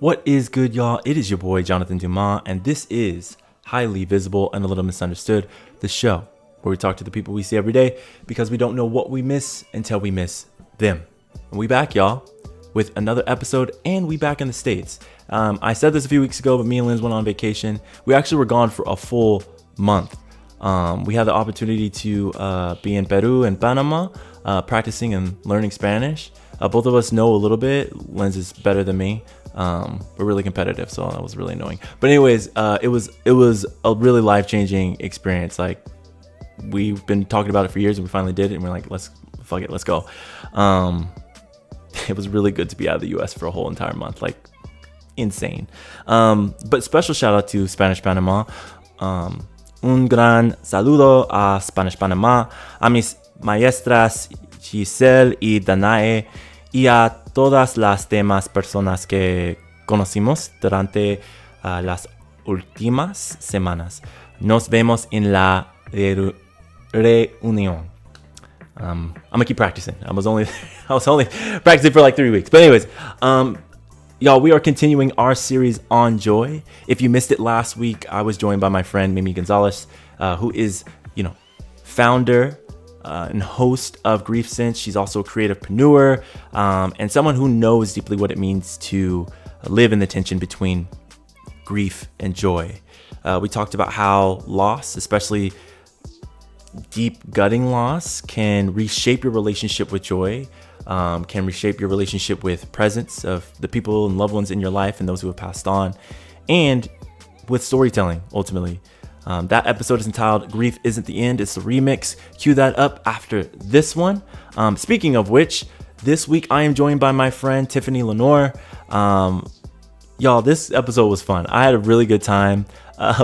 What is good, y'all? It is your boy, Jonathan Dumas, and this is Highly Visible and a Little Misunderstood, the show where we talk to the people we see every day because we don't know what we miss until we miss them. And we back, y'all, with another episode, and we back in the States. I said this a few weeks ago, but me and Linz went on vacation. We actually were gone for a full month. We had the opportunity to be in Peru and Panama, practicing and learning Spanish. Both of us know a little bit. Linz is better than me. We're really competitive, so that was really annoying. But anyways, it was a really life-changing experience. Like, we've been talking about it for years, and we finally did it, and we're like, let's go. It was really good to be out of the U.S. for a whole entire month, like insane. But special shout out to Spanish Panama. Un gran saludo a Spanish Panama, a mis maestras Giselle y Danae, y a todas las demás personas que conocimos durante las últimas semanas. Nos vemos en la reunión. I'm gonna keep practicing. I was only practicing for like 3 weeks. But anyways, y'all, we are continuing our series on joy. If you missed it last week, I was joined by my friend Mimi Gonzalez, who is, founder and host of Grief Sense. She's also a creativepreneur, and someone who knows deeply what it means to live in the tension between grief and joy. We talked about how loss, especially deep gutting loss, can reshape your relationship with joy, can reshape your relationship with presence of the people and loved ones in your life and those who have passed on, and with storytelling, ultimately. That episode is entitled Grief Isn't the End, It's the Remix. Cue that up after this one. Speaking of which, this week I am joined by my friend Tiffany Leno. Y'all, this episode was fun. I had a really good time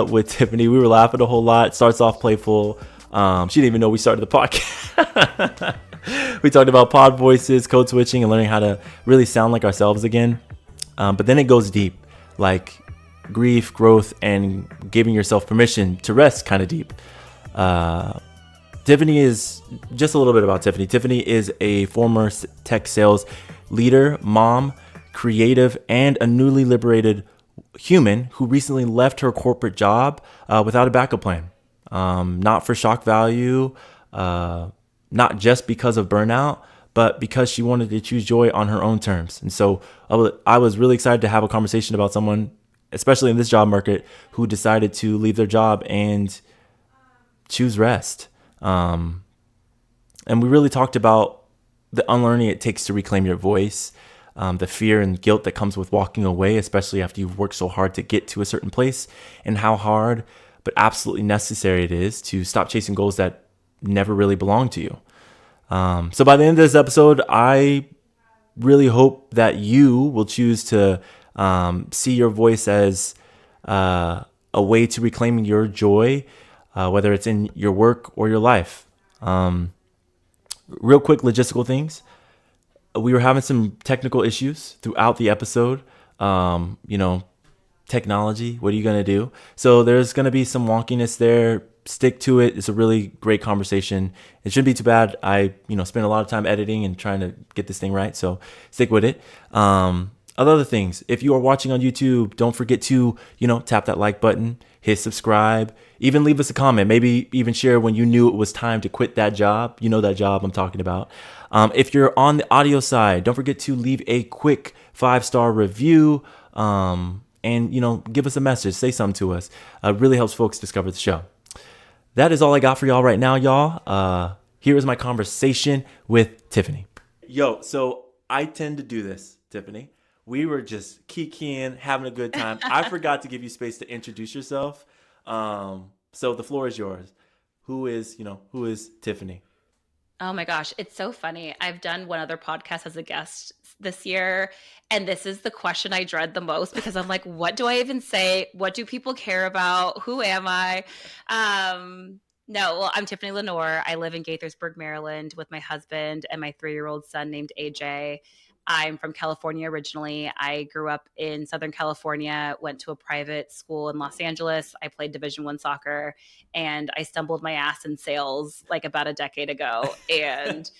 with Tiffany. We were laughing a whole lot. It starts off playful. She didn't even know we started the podcast. We talked about pod voices, code switching, and learning how to really sound like ourselves again. But then it goes deep, like grief, growth, and giving yourself permission to rest kind of deep. Tiffany is, just a little bit about Tiffany. Tiffany is a former tech sales leader, mom, creative, and a newly liberated human who recently left her corporate job without a backup plan. Not for shock value, not just because of burnout, but because she wanted to choose joy on her own terms. And so I was really excited to have a conversation about someone, especially in this job market, who decided to leave their job and choose rest. And we really talked about the unlearning it takes to reclaim your voice, the fear and guilt that comes with walking away, especially after you've worked so hard to get to a certain place, and how hard but absolutely necessary it is to stop chasing goals that never really belong to you. So by the end of this episode, I really hope that you will choose to see your voice as a way to reclaiming your joy, whether it's in your work or your life. Real quick logistical things. We were having some technical issues throughout the episode. Technology, what are you going to do? So there's going to be some wonkiness there. Stick to it. It's a really great conversation. It shouldn't be too bad. I, spend a lot of time editing and trying to get this thing right. So stick with it. Other things, if you are watching on YouTube, don't forget to, tap that like button, hit subscribe, even leave us a comment, maybe even share when you knew it was time to quit that job. You know that job I'm talking about. If you're on the audio side, don't forget to leave a quick 5-star review. And, give us a message, say something to us. It really helps folks discover the show. That is all I got for y'all right now, y'all. Here is my conversation with Tiffany. Yo, so I tend to do this, Tiffany. We were just kikiing, having a good time. I forgot to give you space to introduce yourself. So the floor is yours. Who is Tiffany? Oh my gosh, it's so funny. I've done one other podcast as a guest this year, and this is the question I dread the most because I'm like, what do I even say? What do people care about? Who am I? No, well, I'm Tiffany Lenore. I live in Gaithersburg, Maryland with my husband and my 3-year-old son named AJ. I'm from California originally. I grew up in Southern California, went to a private school in Los Angeles. I played Division I soccer, and I stumbled my ass in sales like about a decade ago. And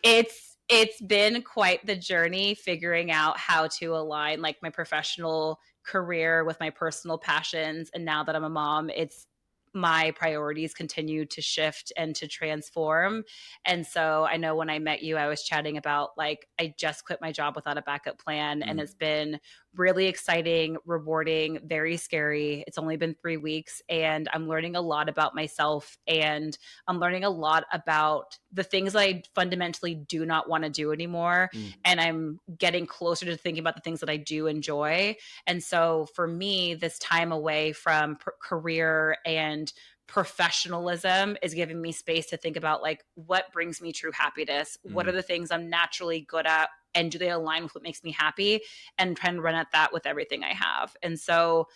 it's it's been quite the journey figuring out how to align like my professional career with my personal passions. And now that I'm a mom, it's my priorities continue to shift and to transform. And so I know when I met you, I was chatting about like, I just quit my job without a backup plan. And Mm, it's been really exciting, rewarding, very scary. It's only been 3 weeks and I'm learning a lot about myself, and I'm learning a lot about the things I fundamentally do not want to do anymore. mm, And I'm getting closer to thinking about the things that I do enjoy. And so for me, this time away from career and professionalism is giving me space to think about like what brings me true happiness, what are mm. the things I'm naturally good at, and do they align with what makes me happy, and try and run at that with everything I have. And so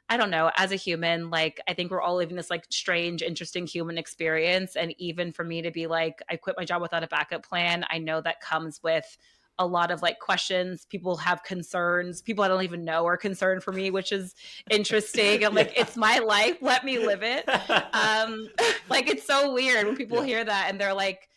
I don't know, as a human, like I think we're all living this like strange, interesting human experience. And even for me to be like, I quit my job without a backup plan, I know that comes with a lot of like questions. People have concerns. People I don't even know are concerned for me, which is interesting. I'm like, Yeah. it's my life. Let me live it. Um, like it's so weird when people Yeah. hear that and they're like,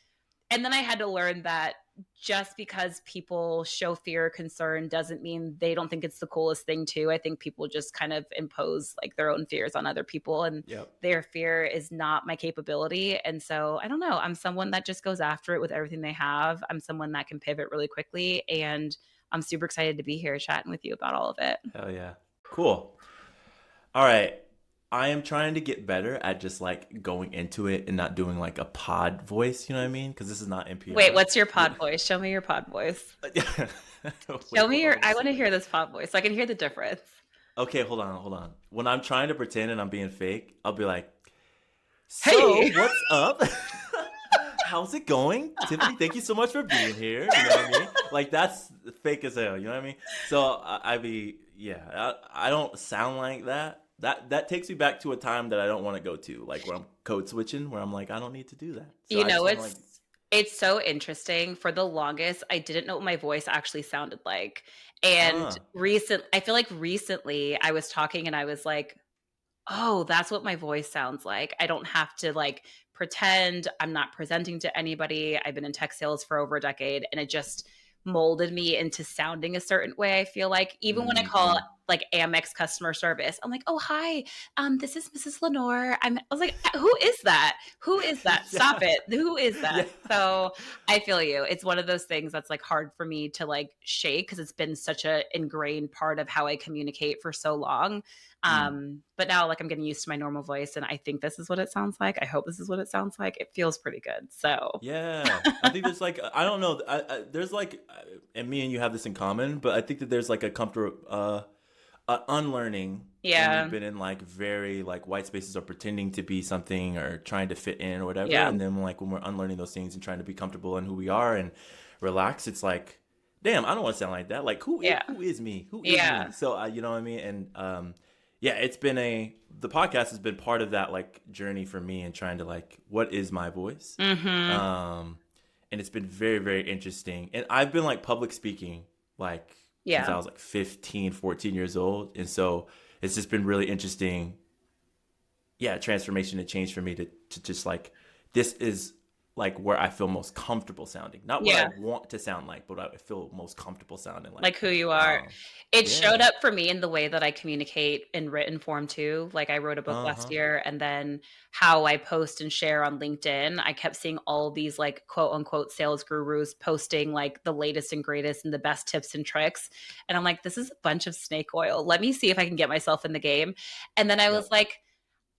and then I had to learn that just because people show fear or concern doesn't mean they don't think it's the coolest thing too. I think people just kind of impose like their own fears on other people, and Yep. their fear is not my capability. And so I don't know. I'm someone that just goes after it with everything they have. I'm someone that can pivot really quickly, and I'm super excited to be here chatting with you about all of it. Hell yeah. Cool. All right. I am trying to get better at just like going into it and not doing like a pod voice, you know what I mean? Because this is not Wait, NPR. what's your pod voice? Show me your pod voice. Wait, Show me hold on. your, Let me I see want to if I hear can. this pod voice so I can hear the difference. Okay, hold on, hold on. When I'm trying to pretend and I'm being fake, I'll be like, "So, Hey. what's up? How's it going, Tiffany? Thank you so much for being here." You know what I mean? Like that's fake as hell. You know what I mean? So I don't sound like that. That takes me back to a time that I don't want to go to, like where I'm code switching, where I'm like, I don't need to do that. So You I just know, want to like, it's so interesting. For the longest, I didn't know what my voice actually sounded like. And I feel like recently I was talking and I was like, "Oh, that's what my voice sounds like. I don't have to like pretend. I'm not presenting to anybody. I've been in tech sales for over a decade, and it just molded me into sounding a certain way. I feel like even when I call mm. like Amex customer service, I'm like, "Oh, hi. This is Mrs. Lenore." I was like, "Who is that? Who is that? Stop Yeah, it. Who is yeah. that?" So I feel you. It's one of those things that's like hard for me to like shake because it's been such a ingrained part of how I communicate for so long. Mm. But now like I'm getting used to my normal voice, and I think this is what it sounds like. I hope this is what it sounds like. It feels pretty good. So Yeah, I think there's like I don't know. There's like, and me and you have this in common, but I think that there's like a comfortable unlearning when we've yeah. been in like very like white spaces or pretending to be something or trying to fit in or whatever, Yeah. and then like when we're unlearning those things and trying to be comfortable in who we are and relax, it's like, damn, I don't want to sound like that. Like Yeah. who is me? Who is Yeah. me? So you know what I mean? And yeah, it's been the podcast has been part of that like journey for me and trying to like what is my voice. Mhm. Um, and it's been very, very interesting. And I've been like public speaking like since Yeah. I was like 15, 14 years old. And so it's just been really interesting. Yeah, transformation and change for me to just like, this is like where I feel most comfortable sounding. Not what I Yeah. want to sound like, but what I feel most comfortable sounding like. Like who you are. Um, It showed yeah. up for me in the way that I communicate in written form too. Like I wrote a book last Uh-huh. year, and then how I post and share on LinkedIn. I kept seeing all these like quote unquote sales gurus posting like the latest and greatest and the best tips and tricks. And I'm like, this is a bunch of snake oil. Let me see if I can get myself in the game. And then I was Yep. like,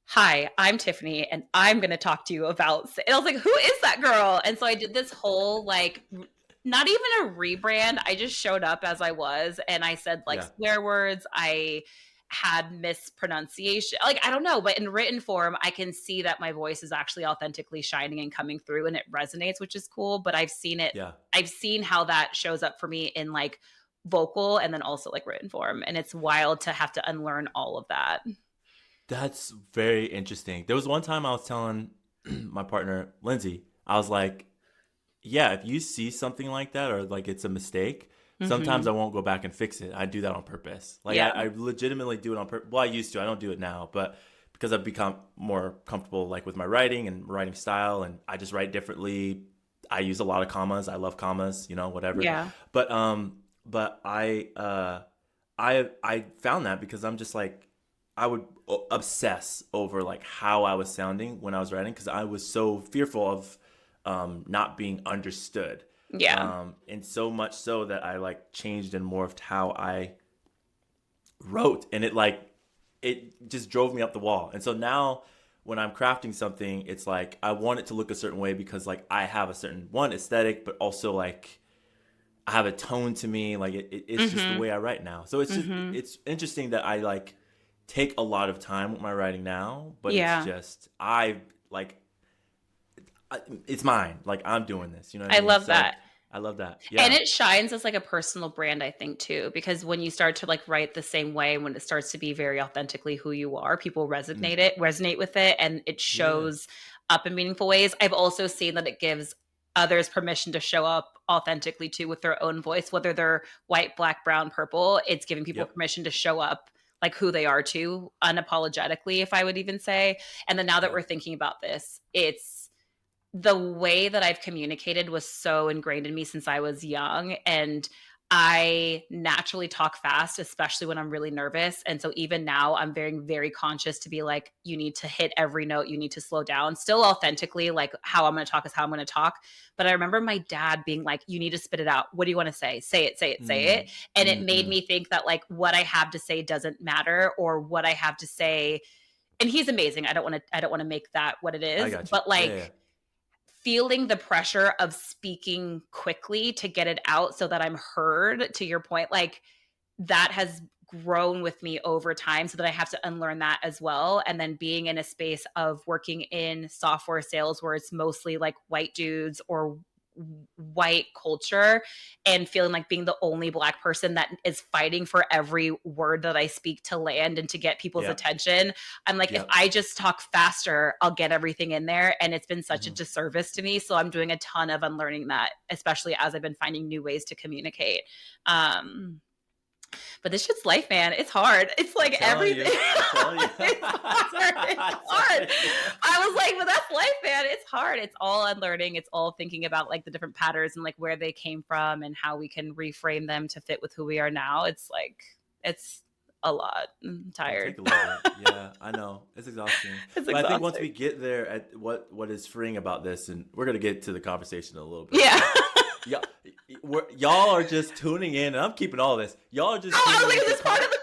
"Hi, I'm Tiffany, and I'm going to talk to you about," and I was like, "Who is that girl?" And so I did this whole like not even a rebrand. I just showed up as I was, and I said like Yeah. swear words. I had mispronunciation. Like I don't know, but in written form, I can see that my voice is actually authentically shining and coming through, and it resonates, which is cool. But I've seen it. Yeah. I've seen how that shows up for me in like vocal and then also like written form, and it's wild to have to unlearn all of that. That's very interesting. There was one time I was telling my partner, Lindsay, I was like, yeah, if you see something like that or like it's a mistake, sometimes Hmm. I won't go back and fix it. I do that on purpose. Like Yeah. I legitimately do it on purpose. Well, I used to. I don't do it now, but because I've become more comfortable like with my writing and writing style and I just write differently. I use a lot of commas. I love commas, whatever. Yeah. But but I found that because I'm just like I would obsess over like how I was sounding when I was writing because I was so fearful of not being understood. Yeah. And so much so that I like changed and morphed how I wrote, and it just drove me up the wall. And so now when I'm crafting something, it's like I want it to look a certain way because like I have a certain one aesthetic, but also like I have a tone to me. Like it's just the Mhm. way I write now. So Mhm. it's interesting that I like take a lot of time with my writing now, but it's Yeah. just like it's mine. Like I'm doing this. You know what I I mean? love So that. I love that. And Yeah. it shines as like a personal brand, I think, too, because when you start to like write the same way, when it starts to be very authentically who you are, people Mm. resonate with it, and it Yeah. shows up in meaningful ways. I've also seen that it gives others permission to show up authentically too with their own voice, whether they're white, black, brown, purple. It's giving people Yep. permission to show up like who they are too, unapologetically, if I would even say. And then now that we're Yep. thinking about this, it's the way that I've communicated was so ingrained in me since I was young. And I naturally talk fast, especially when I'm really nervous. And so even now, I'm very, very conscious to be like, you need to hit every note, you need to slow down. Still authentically, like how I'm going to talk is how I'm going to talk. But I remember my dad being like, you need to spit it out. What do you want to say? Say it, say it, say Mm. it. And it Mm. made Mm. me think that like what I have to say doesn't matter, or what I have to say. And he's amazing. I don't want to make that what it I is. got you. But Yeah. Yeah. like, feeling the pressure of speaking quickly to get it out so that I'm heard, to your point, like that has grown with me over time so that I have to unlearn that as well. And then being in a space of working in software sales where it's mostly like white dudes or white culture, and feeling like being the only black person that is fighting for every word that I speak to land and to get people's Yep. attention. I'm like, if Yep. I just talk faster, I'll get everything in there. And it's been such a Hmm. disservice to me. So I'm doing a ton of unlearning that, especially as I've been finding new ways to communicate. Um, but this shit's life, man. It's hard. It's I'm like telling everything. you. I'm telling you. It's hard. It's I'm hard. telling you. I was like, but that's life, man. It's hard. It's all unlearning. It's all thinking about like the different patterns and like where they came from and how we can reframe them to fit with who we are now. It's like, it's a lot. I'm Don't tired. take it lightly. Yeah, I know. It's exhausting. It's But I think once exhausting. we get there at what is freeing about this, and we're gonna get to the conversation in a little bit, Yeah. but y'all, y'all are just tuning in, and I'm keeping all this. Y'all are just Oh, I was tuning like, in is for this part of the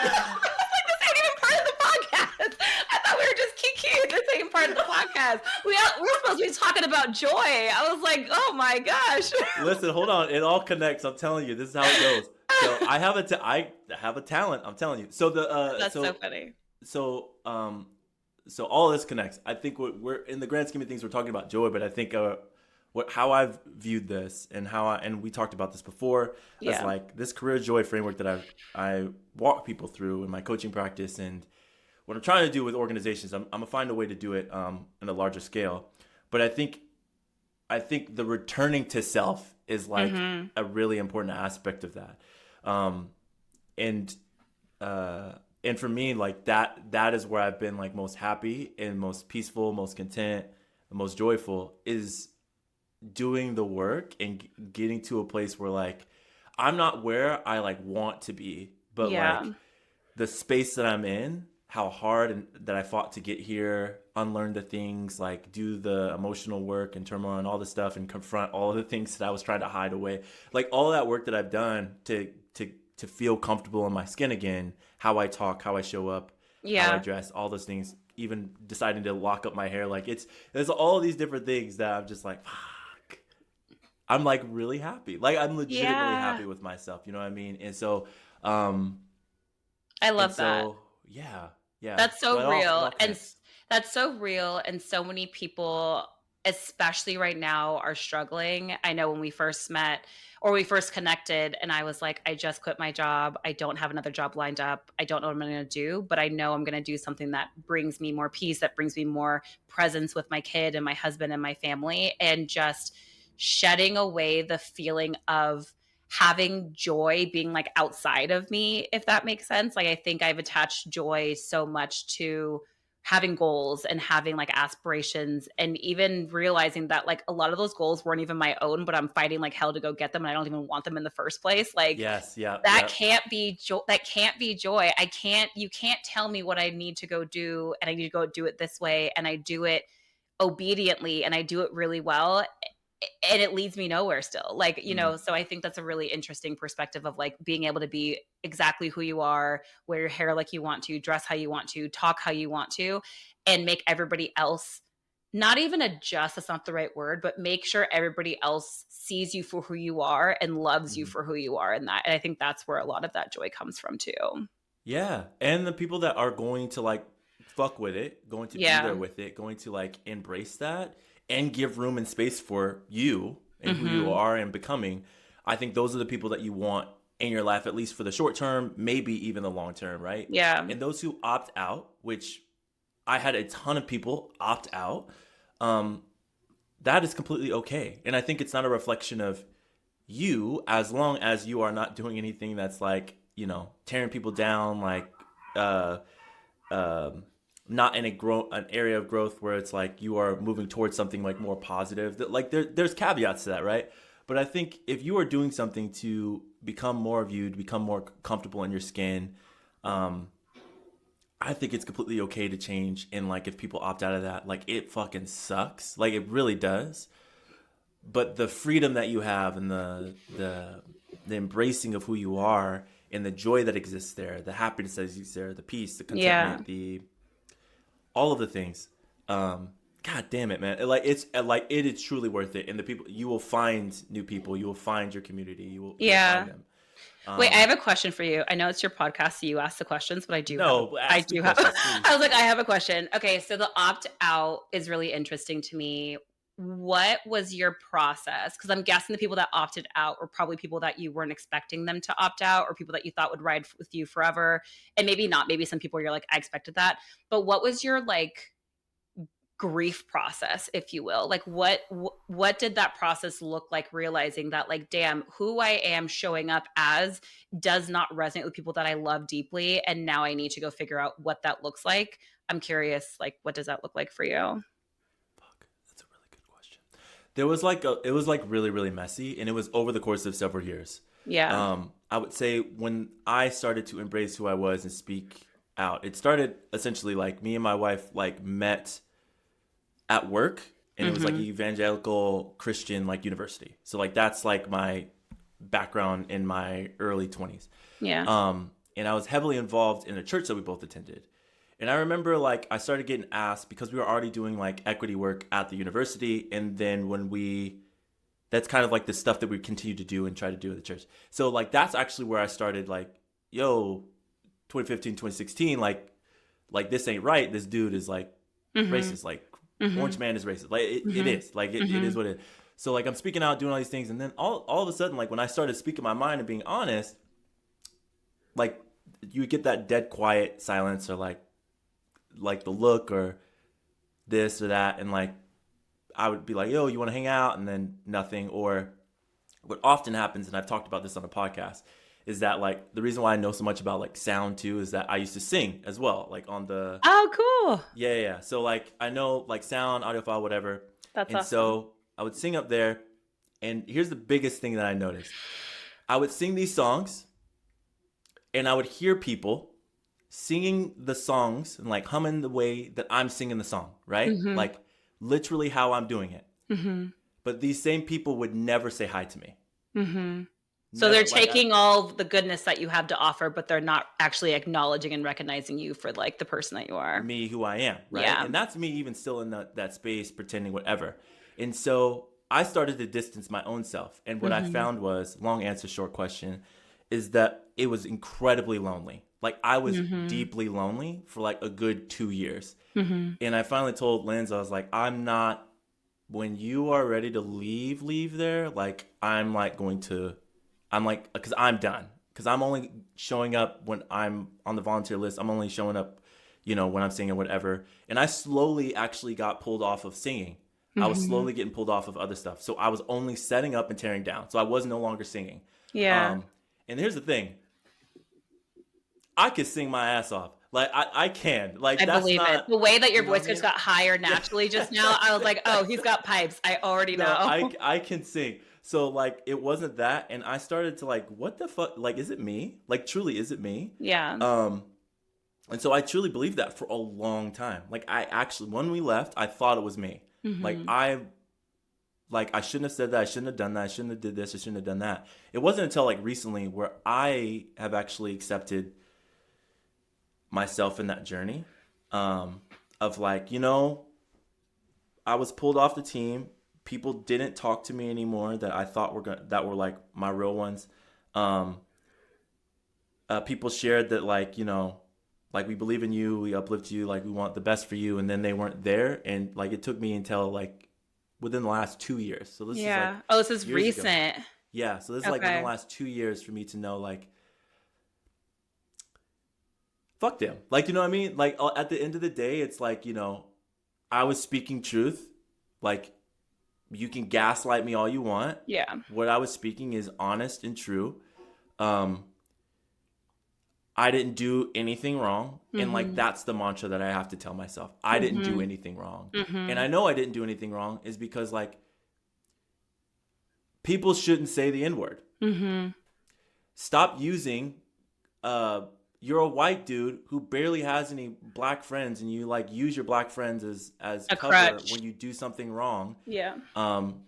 this ain't even part of the podcast. I thought we were just kiki. This ain't part of the podcast. We're supposed to be talking about joy. I was like, oh my gosh. Listen, hold on. It all connects. I'm telling you, this is how it goes. So I have I have a talent. I'm telling you. So the That's so funny. so so all this connects. I think we're in the grand scheme of things we're talking about joy, but I think how I've viewed this and and we talked about this before as Yeah. like this career joy framework that I walk people through in my coaching practice, and what I'm trying to do with organizations, I'm gonna find a way to do it in a larger scale. But I think the returning to self is like Mm-hmm. a really important aspect of that. Um, and and for me, like that is where I've been like most happy and most peaceful, most content, most joyful is doing the work and getting to a place where like I'm not where I like want to be, but Yeah. like the space that I'm in, how hard and that I fought to get here, unlearn the things, like do the emotional work and turmoil and all the stuff, and confront all of the things that I was trying to hide away. Like all that work that I've done to feel comfortable in my skin again, how I talk, how I show up, how I Yeah. dress, all those things. Even deciding to lock up my hair, like there's all these different things that I'm just like, fuck. I'm like really happy. Like I'm legitimately Yeah. happy with myself. You know what I mean? Um, I and love that. so yeah, yeah. That's So so it real. all connects. That's so real. And so many people, especially right now, are struggling. I know when we first met or we first connected, and I was like, I just quit my job. I don't have another job lined up. I don't know what I'm going to do, but I know I'm going to do something that brings me more peace, that brings me more presence with my kid and my husband and my family, and just shedding away the feeling of having joy being like outside of me, if that makes sense. Like I think I've attached joy so much to having goals and having like aspirations, and even realizing that like a lot of those goals weren't even my own, but I'm fighting like hell to go get them and I don't even want them in the first place. Like Yes. Yeah. that Yep. can't be joy. That can't be joy. You can't tell me what I need to go do and I need to go do it this way and I do it obediently and I do it really well, and it leads me nowhere still. Like, Mm. so I think that's a really interesting perspective of like being able to be exactly who you are, wear your hair like you want to, dress how you want to, talk how you want to, and make everybody else not even adjust, that's not the right word, but make sure everybody else sees you for who you are and loves you Mhm. for who you are in that. And I think that's where a lot of that joy comes from too. Yeah. And the people that are going to like fuck with it, going to be there Yeah. with it, going to like embrace that and give room and space for you and who you Mhm. are and becoming, I think those are the people that you want in your life, at least for the short term, maybe even the long term, right? Yeah. And those who opt out, which I had a ton of people opt out, um, that is completely okay. And I think it's not a reflection of you, as long as you are not doing anything that's like, tearing people down, like uh um not in an area of growth where it's like you are moving towards something like more positive. That like there's caveats to that, right? But I think if you are doing something to become more of you, to become more comfortable in your skin, um I think it's completely okay to change. And like if people opt out of that, like it fucking sucks, like it really does. But the freedom that you have and the embracing of who you are and the joy that exists there, the happiness that exists there, the peace, the Yeah. contentment, the all of the things. Um, God damn it, man! Like it is truly worth it. And the people, you will find new people, you will find your community, you will find Yeah. them. Wait, I Um, have a question for you. I know it's your podcast, so you ask the questions, but no, I ask me do have, questions, I please. was like, I have a question. Okay, so the opt out is really interesting to me. What was your process? Because I'm guessing the people that opted out were probably people that you weren't expecting them to opt out, or people that you thought would ride with you forever. And maybe not. Maybe some people you're like, I expected that. But what was your like grief process, if you will? Like what did that process look like, realizing that like, damn, who I am showing up as does not resonate with people that I love deeply, and now I need to go figure out what that looks like. I'm curious, like what does that look like for you? Fuck, that's a really good question. There was like it was like really really messy, and it was over the course of several years. Yeah. I would say when I started to embrace who I was and speak out, it started essentially like me and my wife like met at work, and it was like Mhm. evangelical Christian like university. So like that's like my background in my early 20s. Yeah. And I was heavily involved in a church that we both attended. And I remember like I started getting asked because we were already doing like equity work at the university, and then when we that's kind of like the stuff that we continue to do and try to do at the church. So like that's actually where I started like, yo, 2015, 2016, like this ain't right. This dude is like Mhm. racist. Like Orange Mhm. Man is racist. Like it Mhm. is. Like it is Mhm. what it is. So like I'm speaking out, doing all these things, and then all of a sudden, like when I started speaking my mind and being honest, like you would get that dead quiet silence, or like the look or this or that, and like I would be like, yo, you want to hang out? And then nothing. Or what often happens, and I've talked about this on a podcast, is that like the reason why I know so much about like sound too is that I used to sing as well, like on the Oh, cool. yeah, yeah, yeah. So like I know like sound, audiophile, whatever. That's And awesome. so I would sing up there, and here's the biggest thing that I noticed. I would sing these songs, and I would hear people singing the songs and like humming the way that I'm singing the song, right? Mhm. Like literally how I'm doing it. Mhm. But these same people would never say hi to me. Mhm. So they're Never like taking all of the goodness that you have to offer, but they're not actually acknowledging and recognizing you for like the person that you are. me who I am, right? Yeah. And that's me even still in that space pretending whatever. And so I started to distance my own self. And what I Mhm. found was, long answer, short question, is that it was incredibly lonely. Like I was Mhm. deeply lonely for like a good 2 years. Mhm. And I finally told Linz, I was like, I'm not, when you are ready to leave there, like I'm like going to, I'm like, because I'm done. Because I'm only showing up when I'm on the volunteer list. I'm only showing up, when I'm singing whatever. And I slowly actually got pulled off of singing. I was Mhm. slowly getting pulled off of other stuff. So I was only setting up and tearing down. So I was no longer singing. Yeah. Um, and here's the thing, I could sing my ass off. Like I can. Like I that's believe it. not, The way that your you know what voice I pitch mean? got higher Yeah. naturally just now, I was like, oh, he's got pipes. I already No, know. I can sing. So like it wasn't that, and I started to like, what the fuck? Like, is it me? Like, truly, is it me? Yeah. Um, and so I truly believed that for a long time. Like I actually, when we left, I thought it was me. Like Hmm. I shouldn't have said that. I shouldn't have done that. I shouldn't have did this. I shouldn't have done that. It wasn't until like recently where I have actually accepted myself in that journey, um, of like, I was pulled off the team. People didn't talk to me anymore that I thought that were like my real ones. Um, People shared that like, like we believe in you, we uplift you, like we want the best for you, and then they weren't there, and like it took me until like within the last 2 years. So this is like Yeah. Oh, this is years ago. recent. Yeah, so this is like within the Okay. last 2 years for me to know like fuck them. Like you know what I mean? Like at the end of the day, it's like I was speaking truth. Like you can gaslight me all you want. Yeah. What I was speaking is honest and true. Um, I didn't do anything wrong. And like Hmm. that's the mantra that I have to tell myself. I didn't do Hmm. anything wrong. And Hmm. I know I didn't do anything wrong is because like people shouldn't say the N-word. Hmm. Stop using uh you're a white dude who barely has any black friends and you like use your black friends as A cover crutch. when you do something wrong. Yeah. Um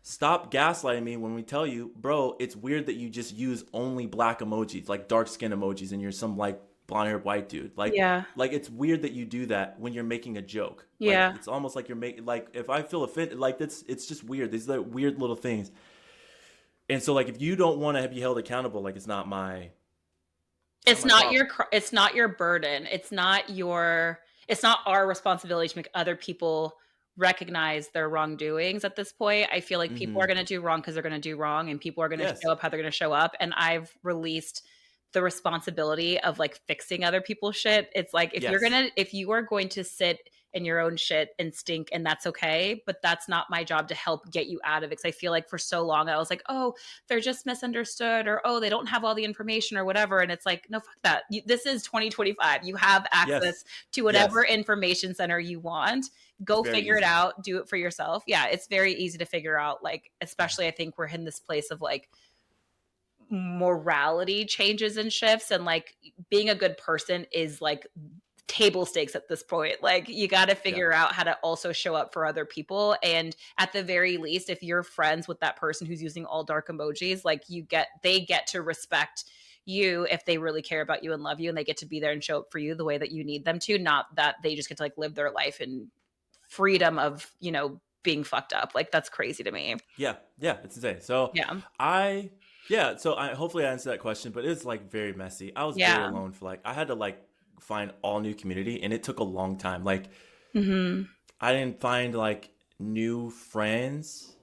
Stop gaslighting me when we tell you, bro, it's weird that you just use only black emojis, like dark skin emojis, and you're some like blonde haired white dude. Yeah. Like it's weird that you do that when you're making a joke. Like Yeah. it's almost like you're making like if I feel offended, like it's just weird. These are weird little things. And so like if you don't want to be held accountable, like it's not It's my not problem. your it's not your burden. It's not our responsibility to make other people recognize their wrongdoings at this point. I feel like people Mm-hmm. are going to do wrong because they're going to do wrong, and people are going to Yes. show up how they're going to show up, and I've released the responsibility of like fixing other people's shit. It's like Yes. if you are going to sit in your own shit and stink, and that's okay, but that's not my job to help get you out of it. Cuz I feel like for so long I was like, "Oh, they're just misunderstood," or "Oh, they don't have all the information," or whatever, and it's like, "No, fuck that. This is 2025. You have Yes. access to whatever Yes. information center you want. It's Go very figure it easy. out. Do it for yourself." Yeah, it's very easy to figure out, like, Yeah. especially I think we're in this place of like morality changes and shifts, and like being a good person is like table stakes at this point. Like you got to Yeah. figure out how to also show up for other people, and at the very least if you're friends with that person who's using all dark emojis, like they get to respect you if they really care about you and love you, and they get to be there and show up for you the way that you need them to, not that they just get to like live their life in freedom of being fucked up. Like that's crazy to me. Yeah, yeah, it's insane. So Yeah. I, yeah, so I hopefully I answered that question, but it's like very messy. I was very Yeah. alone for like I had to like find all new community, and it took a long time. Like Hmm. I didn't find like new friends.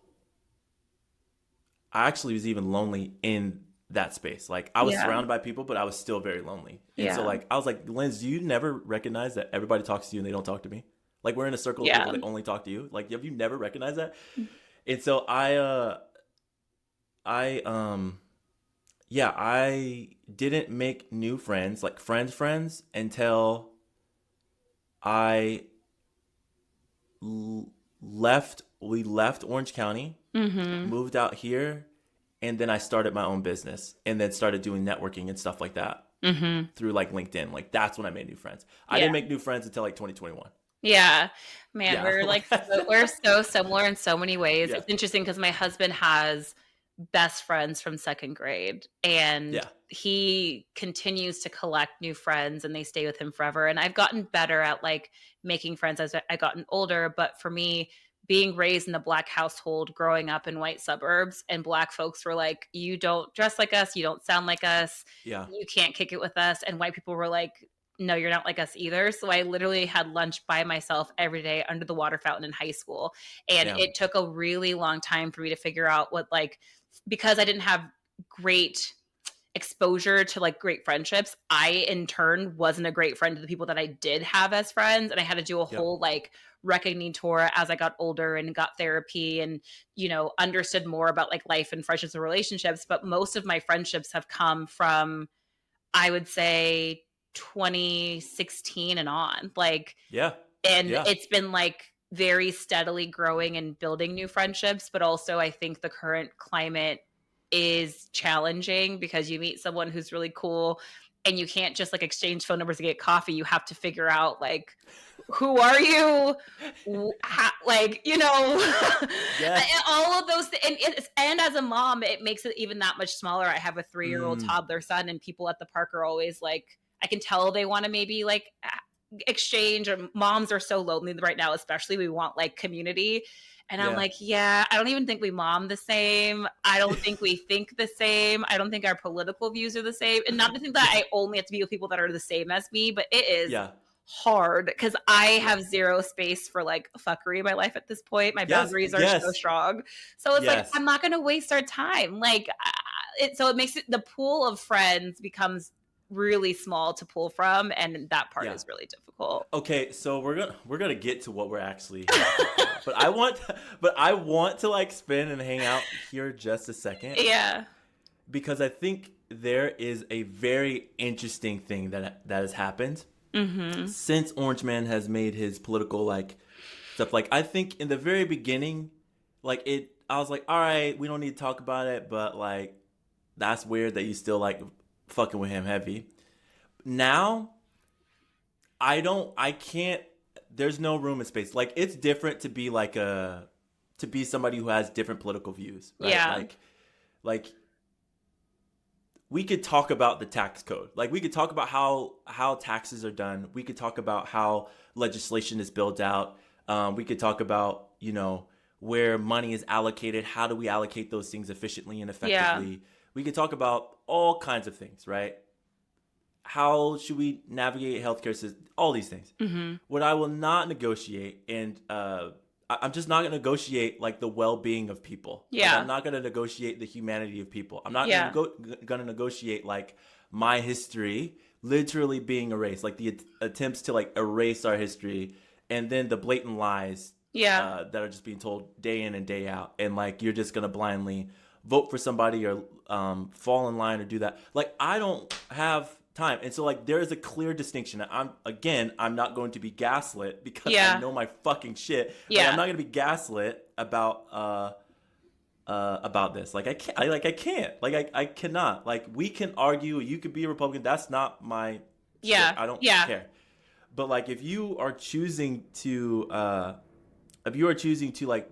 I actually was even lonely in that space. Like I was Yeah. surrounded by people, but I was still very lonely. And so Yeah. like I was like, Linz, do you never recognize that everybody talks to you and they don't talk to me? Like we're in a circle of people Yeah. that only talk to you. Like have you never recognized that? And so I yeah, I didn't make new friends, like friends until I l- left we left Orange County, Mhm. moved out here, and then I started my own business and then started doing networking and stuff like that Mhm. through like LinkedIn. Like that's when I made new friends. I Yeah. didn't make new friends until like 2021. Yeah. Man, Yeah. we're so similar in so many ways. Yeah. It's interesting because my husband has best friends from 2nd grade, and Yeah. he continues to collect new friends, and they stay with him forever, and I've gotten better at, like, making friends as I gotten older, but for me, being raised in a Black household, growing up in white suburbs, and Black folks were like, "You don't dress like us, you don't sound like us, Yeah. you can't kick it with us," and white people were like, "No, you're not like us either." So I literally had lunch by myself every day under the water fountain in high school. And Damn. it took a really long time for me to figure out what, like, because I didn't have great exposure to like great friendships, I in turn wasn't a great friend to the people that I did have as friends. And I had to do a Yep. whole like reckoning tour as I got older and got therapy and, understood more about like life and friendships and relationships. But most of my friendships have come from, I would say, 2016 and on. Like, Yeah. and Yeah. it's been like very steadily growing and building new friendships. But also, I think the current climate is challenging because you meet someone who's really cool and you can't just like exchange phone numbers to get coffee. You have to figure out like, who are you? Like, you know, Yes. all of those and as a mom, it makes it even that much smaller. I have a 3-year-old Mm. toddler son, and people at the park are always like, I can tell they want to maybe like exchange, or moms are so lonely right now, especially we want like community. And I'm Yeah. like, yeah, I don't even think we mom the same. I don't think we think the same. I don't think our political views are the same. And not to think that I only have to be with people that are the same as me, but it is Yeah. hard because I Yeah. have zero space for like fuckery in my life at this point. My Yes. boundaries are so Yes. strong. So it's like, Yes. I'm not going to waste our time. Like, so it makes it, the pool of friends becomes really small to pull from. And that part Yeah. is really difficult. Okay, so we're gonna get to what we're actually here to talk about. But I want to like spin and hang out here just a second. Yeah. Because I think there is a very interesting thing that has happened since Orange Man has made his political like stuff. Like, I think in the very beginning, like I was like, all right, we don't need to talk about it, but like that's weird that you still like fucking with him heavy. Now I can't, there's no room and space. Like, it's different to be like to be somebody who has different political views, right? Yeah. Like we could talk about the tax code. Like, we could talk about how taxes are done. We could talk about how legislation is built out. We could talk about, you know, where money is allocated. How do we allocate those things efficiently and effectively? Yeah. We could talk about all kinds of things, right? How should we navigate healthcare system? All these things. What I will not negotiate, and I'm just not going to negotiate like the well-being of people. Like, Yeah. I'm not going to negotiate the humanity of people. I'm not Yeah. going to negotiate like my history literally being erased, like the attempts to like erase our history, and then the blatant lies Yeah. that are just being told day in and day out, and like you're just going to blindly vote for somebody or fall in line or do that. Like, I don't have time. And so like there is a clear distinction. I'm not going to be gaslit because Yeah. I know my fucking shit. Like, Yeah. I'm not going to be gaslit about this. Like, I can't. Like, I cannot. Like, we can argue, you could be a Republican. That's not my Yeah. shit. I don't Yeah. care. But like, if you are choosing to like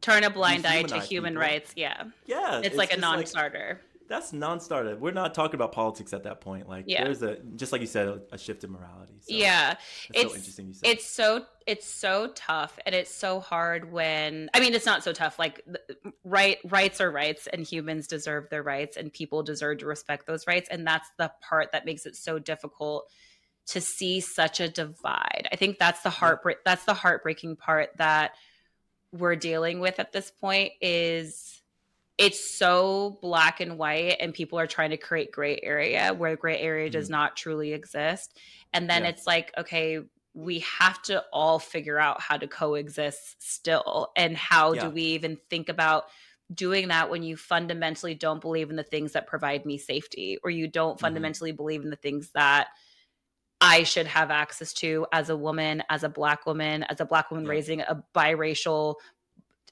Turn a blind eye to dehumanize human people, rights. Yeah. yeah, It's like a just non-starter. that's non-starter. We're not talking about politics at that point. Like, Yeah. there's just like you said, a shift in morality. So Yeah. it's so interesting you said. It's so tough, and it's so hard when, I mean, it's not so tough. Like, rights are rights, and humans deserve their rights, and people deserve to respect those rights. And that's the part that makes it so difficult to see such a divide. I think that's the heartbreaking part that we're dealing with at this point. Is it's so black and white, and people are trying to create gray area where gray area does not truly exist. And then Yeah. it's like, okay, we have to all figure out how to coexist still. And how do Yeah. we even think about doing that when you fundamentally don't believe in the things that provide me safety, or you don't fundamentally believe in the things that I should have access to as a woman, as a black woman Yeah. raising a biracial,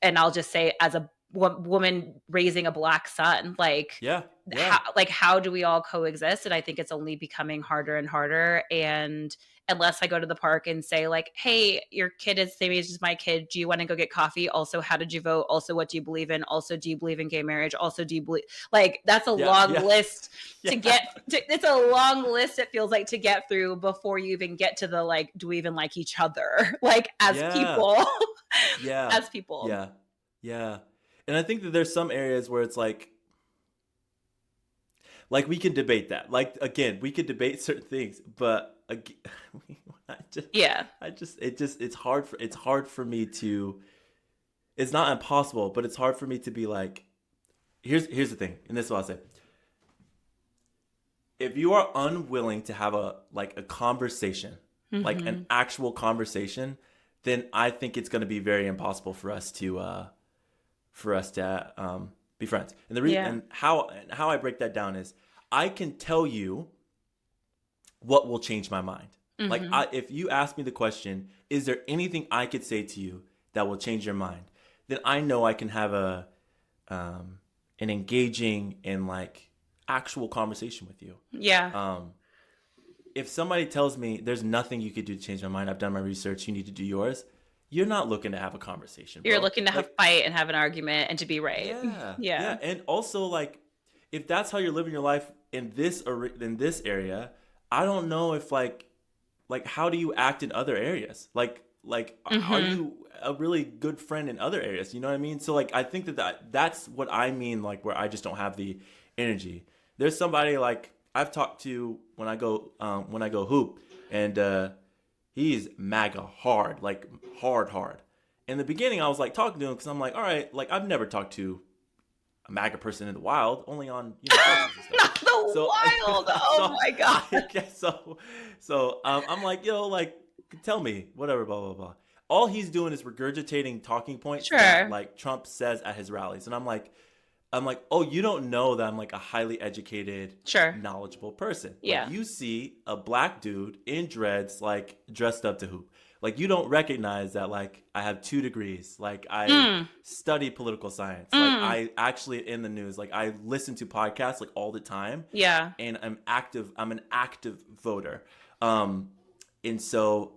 and I'll just say as a woman raising a black son. Like, Yeah. Yeah. how do we all coexist? And I think it's only becoming harder and harder. And unless I go to the park and say like, hey, your kid is the same age as my kid, do you want to go get coffee? Also, how did you vote? Also, what do you believe in? Also, do you believe in gay marriage? Also, do you believe, like, that's a long list to get to, it's a long list, it feels like, to get through before you even get to the like, do we even like each other? Like, as people. Yeah. As people. Yeah. Yeah. And I think that there's some areas where it's like we can debate that. Like, again, we could debate certain things, but it's hard for me to, it's not impossible, but it's hard for me to be like, here's the thing, and this is what I'll say. If you are unwilling to have a conversation, like an actual conversation, then I think it's going to be very impossible for us to be friends. And the reason and how I break that down is, I can tell you what will change my mind? Like, Mm-hmm. if you ask me the question, is there anything I could say to you that will change your mind? Then I know I can have an engaging and like actual conversation with you. Yeah. Um, if somebody tells me there's nothing you could do to change my mind, I've done my research, you need to do yours. You're not looking to have a conversation, You're bro. looking to have Like, fight and have an argument and to be right. yeah, Yeah. yeah, and also like, if that's how you're living your life in this area, I don't know if like how do you act in other areas? Like are Mm-hmm. you a really good friend in other areas? You know what I mean? So like I think that's what I mean, like where I just don't have the energy. There's somebody like I've talked to when I go hoop, and he's MAGA hard, like hard. In the beginning, I was like talking to him because I'm like, all right, like I've never talked to a MAGA person in the wild, only on socials and stuff. Not the So, wild. so Oh my god. I guess I'm like, yo, like, tell me whatever, blah blah blah. All he's doing is regurgitating talking points that Sure. like Trump says at his rallies, and I'm like, oh, you don't know that I'm like a highly educated, Sure. knowledgeable person. Like Yeah. you see a black dude in dreads, like dressed up to hoop. Like you don't recognize that like I have 2 degrees. Like I Mm. study political science. Like Mm. I actually in the news. Like I listen to podcasts like all the time, Yeah. and I'm active. I'm an active voter. Um, and so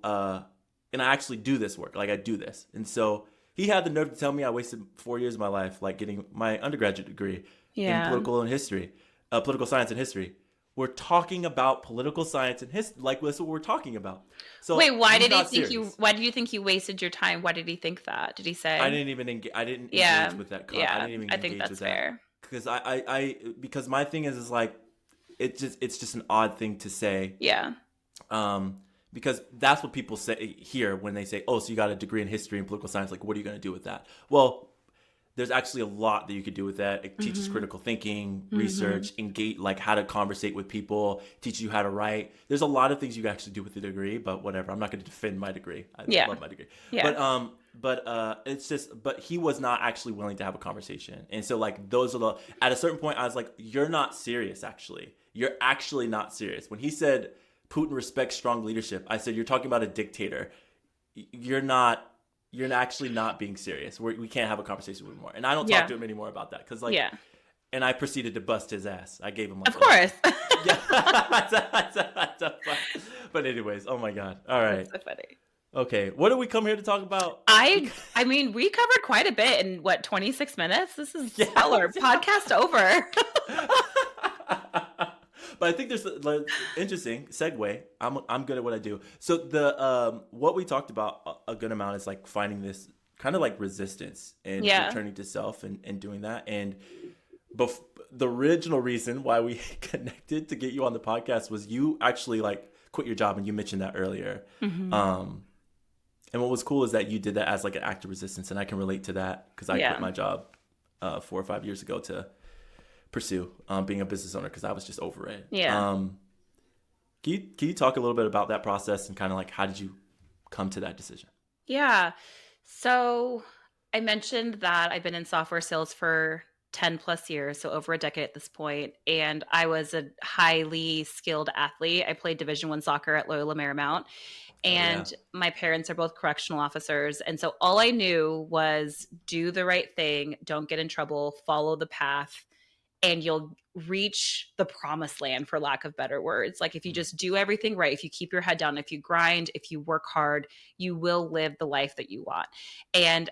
and I actually do this work. Like I do this, and so he had the nerve to tell me I wasted 4 years of my life, like getting my undergraduate degree in Yeah. political science and history. We're talking about political science and history, like that's what we're talking about. Wait, So he's not serious. why do you think you wasted your time? Why did he think that? Did he I say? didn't even engage. I didn't Yeah. engage with that. I Yeah. didn't even I think engage with that's that fair. because because my thing is like it's just an odd thing to say. Yeah. Because that's what people say here when they say, "Oh, so you got a degree in history and political science? Like, what are you going to do with that?" Well, there's actually a lot that you could do with that. It teaches Mm-hmm. critical thinking, Mm-hmm. research, engage, like how to conversate with people, teach you how to write. There's a lot of things you can actually do with the degree, but whatever. I'm not going to defend my degree. I Yeah. love my degree, Yeah. it's just, but he was not actually willing to have a conversation, and so like those are the. At a certain point, I was like, "You're not serious. Actually, you're actually not serious." When he said Putin respects strong leadership, I said, "You're talking about a dictator. You're not." You're actually not being serious. We can't have a conversation with him more. And I don't talk Yeah. to him anymore about that. Because, like, Yeah. and I proceeded to bust his ass. I gave him, Of like, course. yeah. But, anyways, oh my God. All That's right. so funny. Okay. What do we come here to talk about? I mean, we covered quite a bit in what, 26 minutes? This is Yeah. stellar. Podcast over. But I think there's interesting segue. I'm good at what I do. So the what we talked about a good amount is like finding this kind of like resistance and Yeah. returning to self and doing that. And the original reason why we connected to get you on the podcast was you actually like quit your job, and you mentioned that earlier. Mm-hmm. And what was cool is that you did that as like an act of resistance, and I can relate to that because I Yeah. quit my job 4 or 5 years ago to pursue being a business owner because I was just over it. Yeah. Can you talk a little bit about that process and kind of like how did you come to that decision? Yeah. So I mentioned that I've been in software sales for 10 plus years, so over a decade at this point, and I was a highly skilled athlete. I played Division I soccer at Loyola Marymount, Oh yeah. and my parents are both correctional officers, and so all I knew was do the right thing, don't get in trouble, follow the path, and you'll reach the promised land, for lack of better words. Like if you just do everything right, if you keep your head down, if you grind, if you work hard, you will live the life that you want. And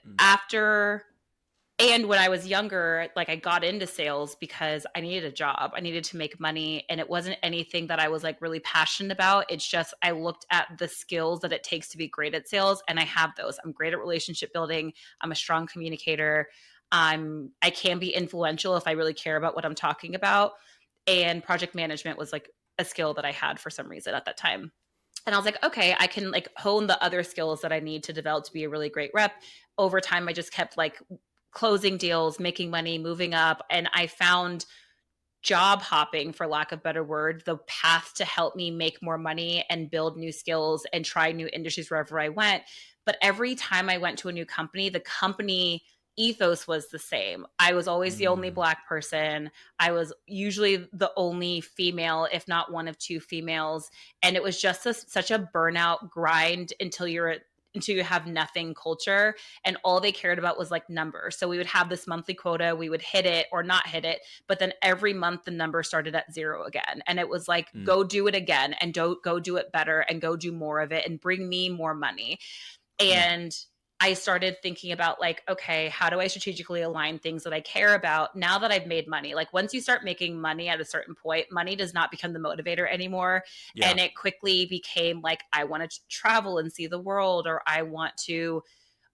when I was younger, like I got into sales because I needed a job. I needed to make money, and it wasn't anything that I was like really passionate about. It's just I looked at the skills that it takes to be great at sales, and I have those. I'm great at relationship building. I'm a strong communicator. I can be influential if I really care about what I'm talking about. And project management was like a skill that I had for some reason at that time. And I was like, okay, I can like hone the other skills that I need to develop to be a really great rep. Over time, I just kept like closing deals, making money, moving up. And I found job hopping, for lack of better word, the path to help me make more money and build new skills and try new industries wherever I went. But every time I went to a new company, the company ethos was the same. I was always the only Mm. Black person. I was usually the only female, if not one of two females. And it was just such a burnout grind until you have nothing culture. And all they cared about was like numbers. So we would have this monthly quota, we would hit it or not hit it. But then every month the number started at zero again. And it was like, Mm. go do it again and don't go do it better and go do more of it and bring me more money. Mm. And I started thinking about like, okay, how do I strategically align things that I care about now that I've made money? Like once you start making money at a certain point, money does not become the motivator anymore. Yeah. And it quickly became like, I want to travel and see the world, or I want to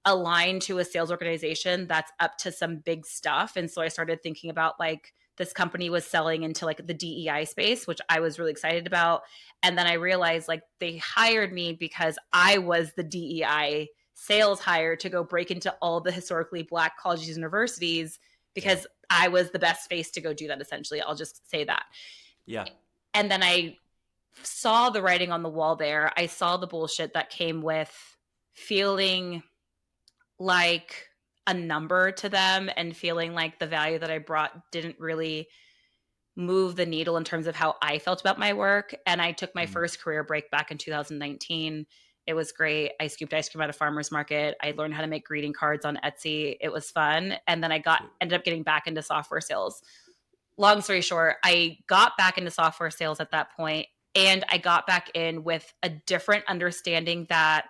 align to a sales organization that's up to some big stuff. And so I started thinking about like, this company was selling into like the DEI space, which I was really excited about. And then I realized like they hired me because I was the DEI sales hire to go break into all the historically Black colleges and universities Yeah. because I was the best face to go do that, essentially. I'll just say that. Yeah. And then I saw the writing on the wall there. I saw the bullshit that came with feeling like a number to them and feeling like the value that I brought didn't really move the needle in terms of how I felt about my work. And I took my Mm. first career break back in 2019. It was great. I scooped ice cream at a farmer's market. I learned how to make greeting cards on Etsy. It was fun. And then ended up getting back into software sales. Long story short, I got back into software sales at that point, and I got back in with a different understanding that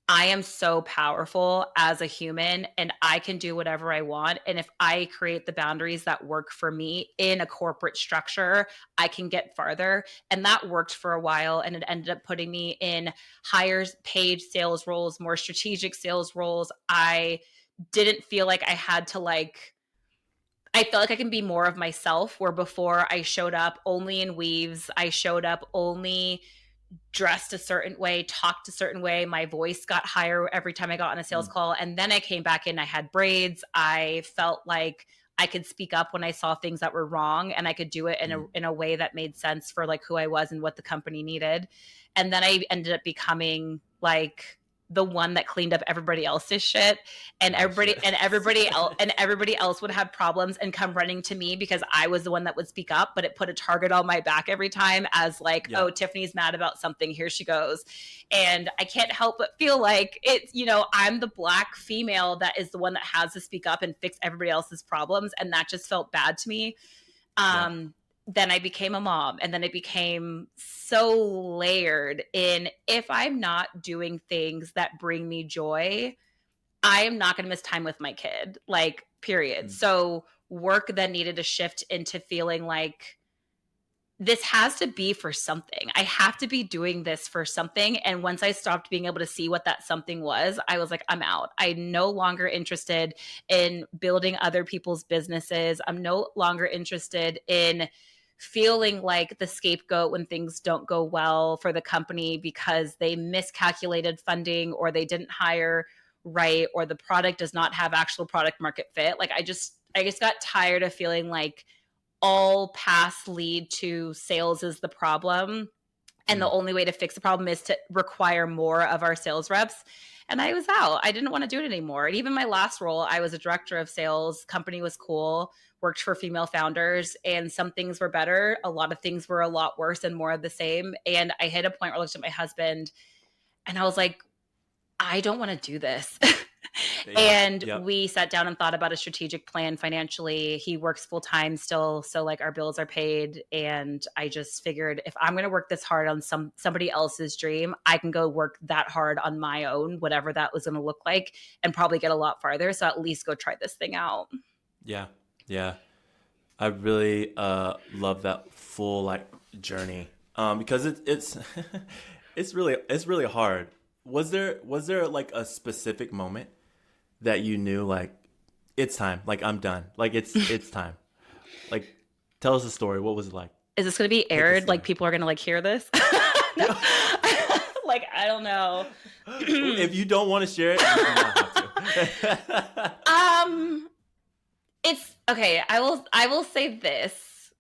I am so powerful as a human and I can do whatever I want. And if I create the boundaries that work for me in a corporate structure, I can get farther. And that worked for a while. And it ended up putting me in higher paid sales roles, more strategic sales roles. I didn't feel like I had to I felt like I can be more of myself, where before I showed up only in weaves. I showed up only dressed a certain way, talked a certain way. My voice got higher every time I got on a sales Mm. call. And then I came back in, I had braids. I felt like I could speak up when I saw things that were wrong, and I could do it Mm. in a way that made sense for like who I was and what the company needed. And then I ended up becoming like the one that cleaned up everybody else's shit, and Gosh, yes. everybody else would have problems and come running to me because I was the one that would speak up. But it put a target on my back every time as like, Yeah. oh, Tiffany's mad about something, here she goes. And I can't help but feel like it's, I'm the Black female that is the one that has to speak up and fix everybody else's problems, and that just felt bad to me. Yeah. Then I became a mom, and then it became so layered in, if I'm not doing things that bring me joy, I am not going to miss time with my kid, like, period. Mm. So work then needed to shift into feeling like this has to be for something. I have to be doing this for something. And once I stopped being able to see what that something was, I was like, I'm out. I'm no longer interested in building other people's businesses. I'm no longer interested in feeling like the scapegoat when things don't go well for the company because they miscalculated funding, or they didn't hire right, or the product does not have actual product market fit. Like I just got tired of feeling like all paths lead to sales is the problem. And the Mm. only way to fix the problem is to require more of our sales reps. And I was out. I didn't want to do it anymore. And even my last role, I was a director of sales. Company was cool, worked for female founders, and some things were better. A lot of things were a lot worse and more of the same. And I hit a point where I looked at my husband and I was like, I don't want to do this. Yeah. And Yep. we sat down and thought about a strategic plan financially. He works full time still, so like our bills are paid. And I just figured, if I'm going to work this hard on somebody else's dream, I can go work that hard on my own, whatever that was going to look like, and probably get a lot farther. So at least go try this thing out. Yeah. Yeah. I really love that full like journey. Because it's it's really hard. Was there like a specific moment that you knew like it's time, like I'm done, like it's time? Like, tell us a story. What was it like? Is this going to be Take us aired? Like there. people are going to like hear this? No. Like, I don't know. If you don't want to share it, you do not have to. It's okay. I will say this.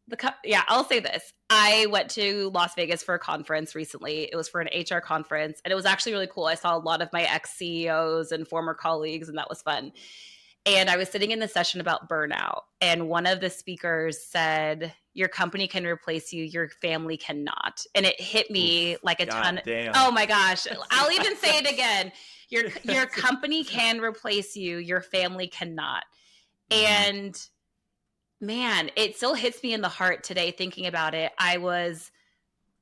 I'll say this. I went to Las Vegas for a conference recently. It was for an HR conference, and it was actually really cool. I saw a lot of my ex CEOs and former colleagues, and that was fun. And I was sitting in the session about burnout, and one of the speakers said, your company can replace you, your family cannot. And it hit me Oof. like a ton. God damn. Oh my gosh. I'll even say it again. Your That's company can replace you, your family cannot. Mhm. And man, it still hits me in the heart today thinking about it. I was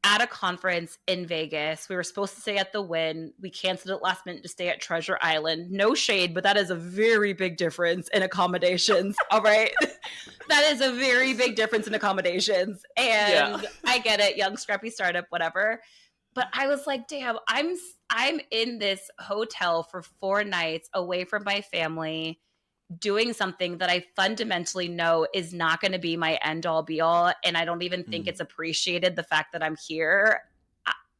at a conference in Vegas. We were supposed to stay at the Wynn. We canceled it last minute to stay at Treasure Island. No shade, but that is a very big difference in accommodations. All right. That is a very big difference in accommodations. Yeah. And I get it, young, scrappy startup, whatever. But I was like, damn, I'm in this hotel for 4 nights away from my family, doing something that I fundamentally know is not going to be my end all be all. And I don't even think Mm. it's appreciated the fact that I'm here.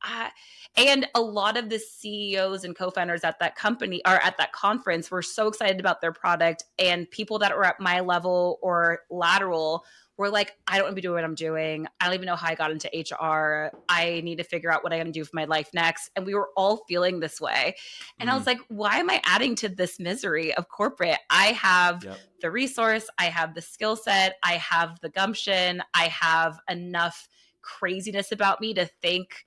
I, and a lot of the CEOs and co-founders at that company or at that conference were so excited about their product. And people that were at my level or lateral were like, I don't want to be doing what I'm doing. I don't even know how I got into HR. I need to figure out what I'm going to do for my life next. And we were all feeling this way. And I was Mm. like, why am I adding to this misery of corporate? I have Yep. the resource, I have the skill set, I have the gumption, I have enough craziness about me to think,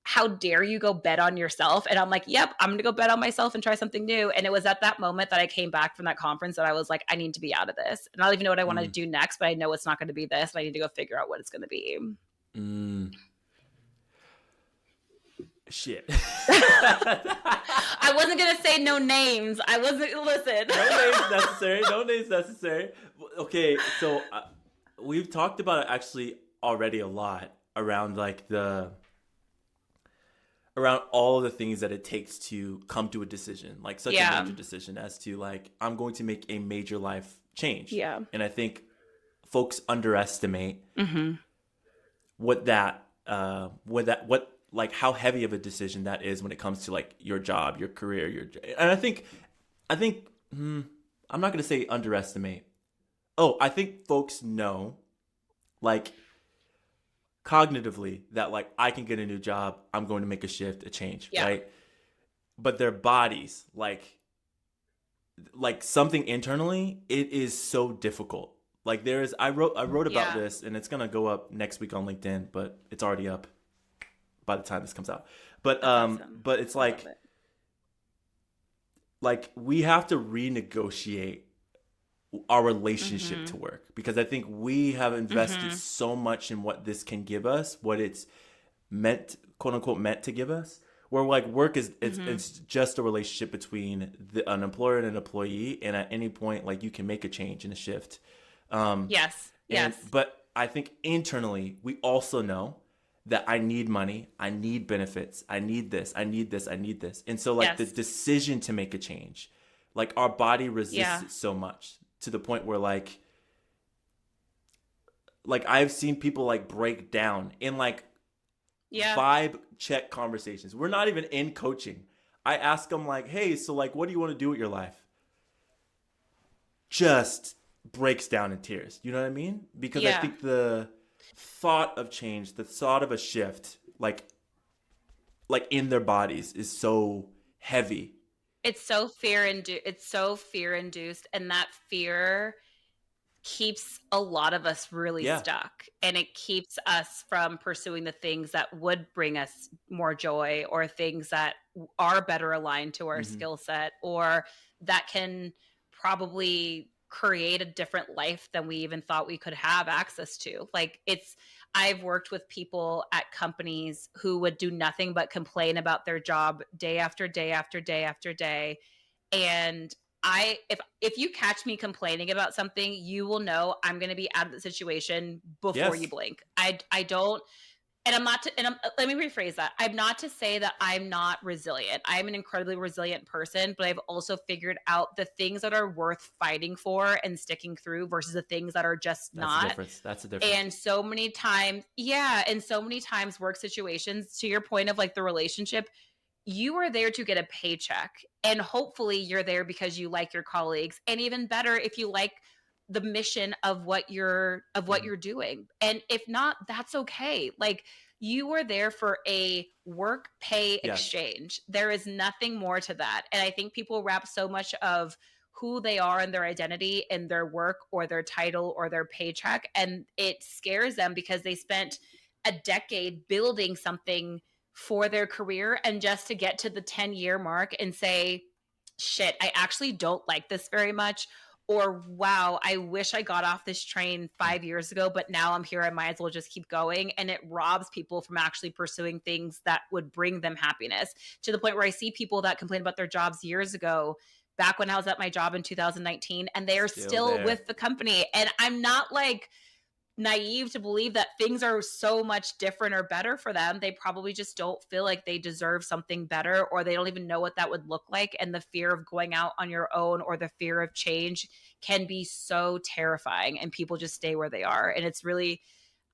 how dare you go bet on yourself? And I'm like, yep, I'm gonna go bet on myself and try something new. And it was at that moment that I came back from that conference that I was like, I need to be out of this. And I don't even know what I want to Mm. do next, but I know it's not going to be this. And I need to go figure out what it's going to be. Mm. Shit. I wasn't going to say no names. I wasn't, listen. No names necessary. No names necessary. Okay, so we've talked about it actually already a lot around like around all of the things that it takes to come to a decision, like such a major decision as to like, I'm going to make a major life change. Yeah. And I think folks underestimate Mm-hmm. what like how heavy of a decision that is when it comes to like your job, your career, and I'm not going to say underestimate. Oh, I think folks know like cognitively that like I can get a new job, I'm going to make a shift, a change, Yeah. right? But their bodies like something internally, it is so difficult. Like I wrote about this, and it's going to go up next week on LinkedIn, but it's already up by the time this comes out. But awesome. but it's like we have to renegotiate our relationship to work, because I think we have invested so much in what this can give us, what it's meant, quote unquote, meant to give us. Where like work is it's just a relationship between an employer and an employee, and at any point like you can make a change and a shift. Yes. But I think internally we also know that I need money, I need benefits, I need this, I need this, I need this. And so like the decision to make a change, like our body resists it so much to the point where like I've seen people like break down in like vibe check conversations. We're not even in coaching. I ask them like, hey, so like what do you want to do with your life? Just breaks down in tears. You know what I mean? Because I think the thought of change, the thought of a shift, like in their bodies is so heavy. It's so fear induced, and that fear keeps a lot of us really stuck, and it keeps us from pursuing the things that would bring us more joy, or things that are better aligned to our skill set, or that can probably create a different life than we even thought we could have access to. Like I've worked with people at companies who would do nothing but complain about their job day after day after day after day. And if you catch me complaining about something, you will know I'm going to be out of the situation before you blink. I don't, and I'm not to, and let me rephrase that. I'm not to say that I'm not resilient. I'm an incredibly resilient person, but I've also figured out the things that are worth fighting for and sticking through versus the things that are just not. That's the difference. And so many times, work situations, to your point of like the relationship, you are there to get a paycheck, and hopefully you're there because you like your colleagues, and even better if you like the mission of what you're doing. And if not, that's okay. Like, you are there for a work pay exchange. There is nothing more to that. And I think people wrap so much of who they are and their identity in their work or their title or their paycheck. And it scares them because they spent a decade building something for their career, and just to get to the 10-year mark and say, shit, I actually don't like this very much. Or, wow, I wish I got off this train 5 years ago, but now I'm here. I might as well just keep going. And it robs people from actually pursuing things that would bring them happiness, to the point where I see people that complained about their jobs years ago, back when I was at my job in 2019, and they are still with the company. And I'm not like naive to believe that things are so much different or better for them. They probably just don't feel like they deserve something better, or they don't even know what that would look like. And the fear of going out on your own or the fear of change can be so terrifying, and people just stay where they are. And it's really,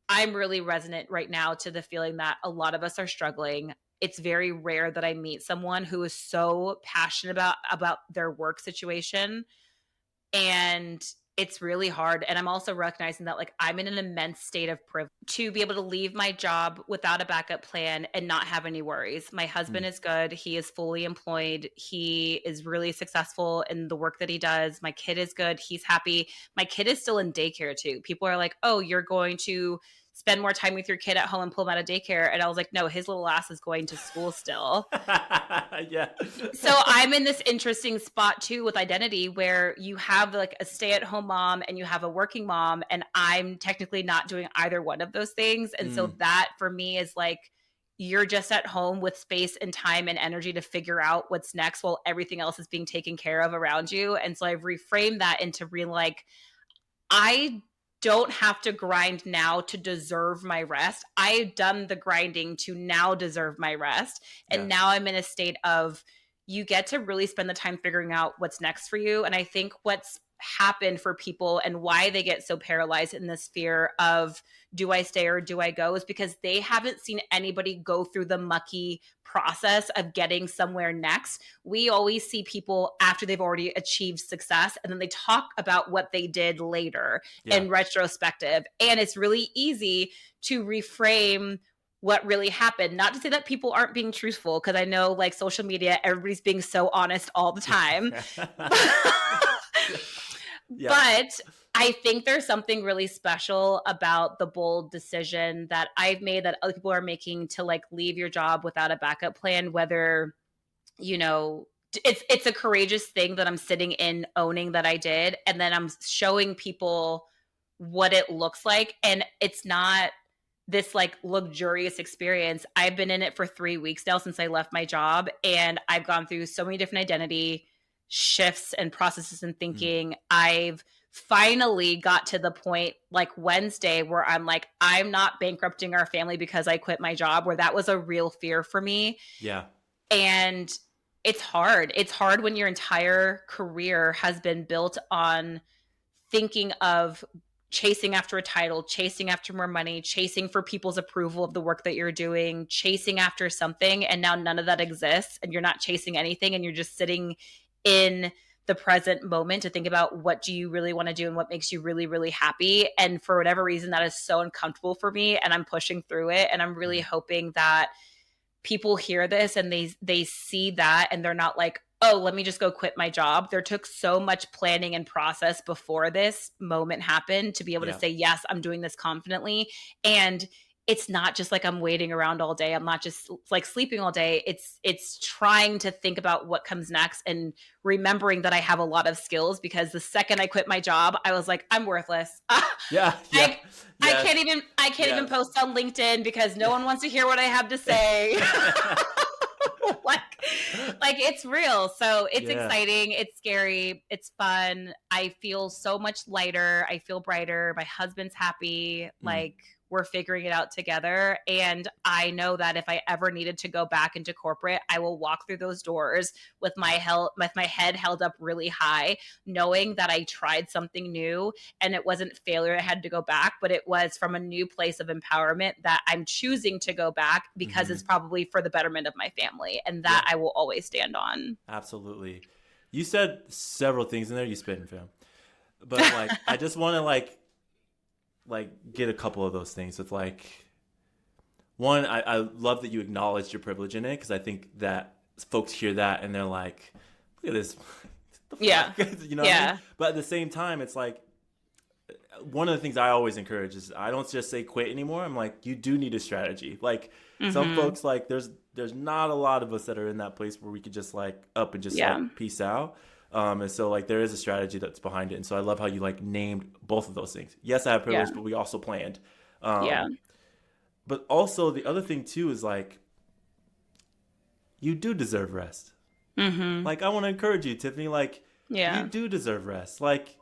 I'm really resonant right now to the feeling that a lot of us are struggling. It's very rare that I meet someone who is so passionate about their work situation, and it's really hard. And I'm also recognizing that, like, I'm in an immense state of privilege to be able to leave my job without a backup plan and not have any worries. My husband is good. He is fully employed. He is really successful in the work that he does. My kid is good. He's happy. My kid is still in daycare too. People are like, oh, you're going to spend more time with your kid at home and pull him out of daycare. And I was like, no, his little ass is going to school still. Yeah. So I'm in this interesting spot too with identity, where you have like a stay-at-home mom and you have a working mom, and I'm technically not doing either one of those things. And so that for me is like, you're just at home with space and time and energy to figure out what's next while everything else is being taken care of around you. And so I've reframed that into real, like, I don't have to grind now to deserve my rest. I've done the grinding to now deserve my rest. And now I'm in a state of, you get to really spend the time figuring out what's next for you. And I think what's happened for people and why they get so paralyzed in this fear of, do I stay or do I go, is because they haven't seen anybody go through the mucky process of getting somewhere next. We always see people after they've already achieved success, and then they talk about what they did later in retrospective. And it's really easy to reframe what really happened. Not to say that people aren't being truthful, because I know, like, social media, everybody's being so honest all the time. But I think there's something really special about the bold decision that I've made, that other people are making, to like leave your job without a backup plan. Whether, you know, it's a courageous thing that I'm sitting in owning that I did, and then I'm showing people what it looks like. And it's not this like luxurious experience. I've been in it for 3 weeks now since I left my job, and I've gone through so many different identity shifts and processes and thinking. I've finally got to the point, like Wednesday, where I'm like, I'm not bankrupting our family because I quit my job, where that was a real fear for me. Yeah. And it's hard. It's hard when your entire career has been built on thinking of chasing after a title, chasing after more money, chasing for people's approval of the work that you're doing, chasing after something. And now none of that exists, and you're not chasing anything, and you're just sitting in the present moment to think about, what do you really want to do and what makes you really, really happy. And for whatever reason, that is so uncomfortable for me, and I'm pushing through it. And I'm really hoping that people hear this and they see that, and they're not like, oh, let me just go quit my job. There took so much planning and process before this moment happened to be able to say, yes, I'm doing this confidently. And it's not just like I'm waiting around all day. I'm not just like sleeping all day. It's trying to think about what comes next, and remembering that I have a lot of skills, because the second I quit my job, I was like, I'm worthless. I can't even post on LinkedIn because no one wants to hear what I have to say. like it's real. So it's exciting. It's scary. It's fun. I feel so much lighter. I feel brighter. My husband's happy. Like, we're figuring it out together. And I know that if I ever needed to go back into corporate, I will walk through those doors with my head held up really high, knowing that I tried something new, and it wasn't failure. I had to go back, but it was from a new place of empowerment, that I'm choosing to go back because it's probably for the betterment of my family. And that I will always stand on. Absolutely. You said several things in there. You spit and fam. But like, I just want to like get a couple of those things with like, one, I love that you acknowledged your privilege in it, because I think that folks hear that and they're like, look at this The Yeah. fuck? You know what I mean? Yeah. But at the same time, it's like, one of the things I always encourage is I don't just say quit anymore. I'm like, you do need a strategy. Like some Mm-hmm. folks, like there's not a lot of us that are in that place where we could just like up and just Yeah. like peace out. And so like there is a strategy that's behind it. And so I love how you like named both of those things. Yes, I have Yeah. privilege, but we also planned. Yeah. Um, but also the other thing too is like you do deserve rest. Mm-hmm. Like I want to encourage you, Tiffany. Like you Yeah. do deserve rest. Like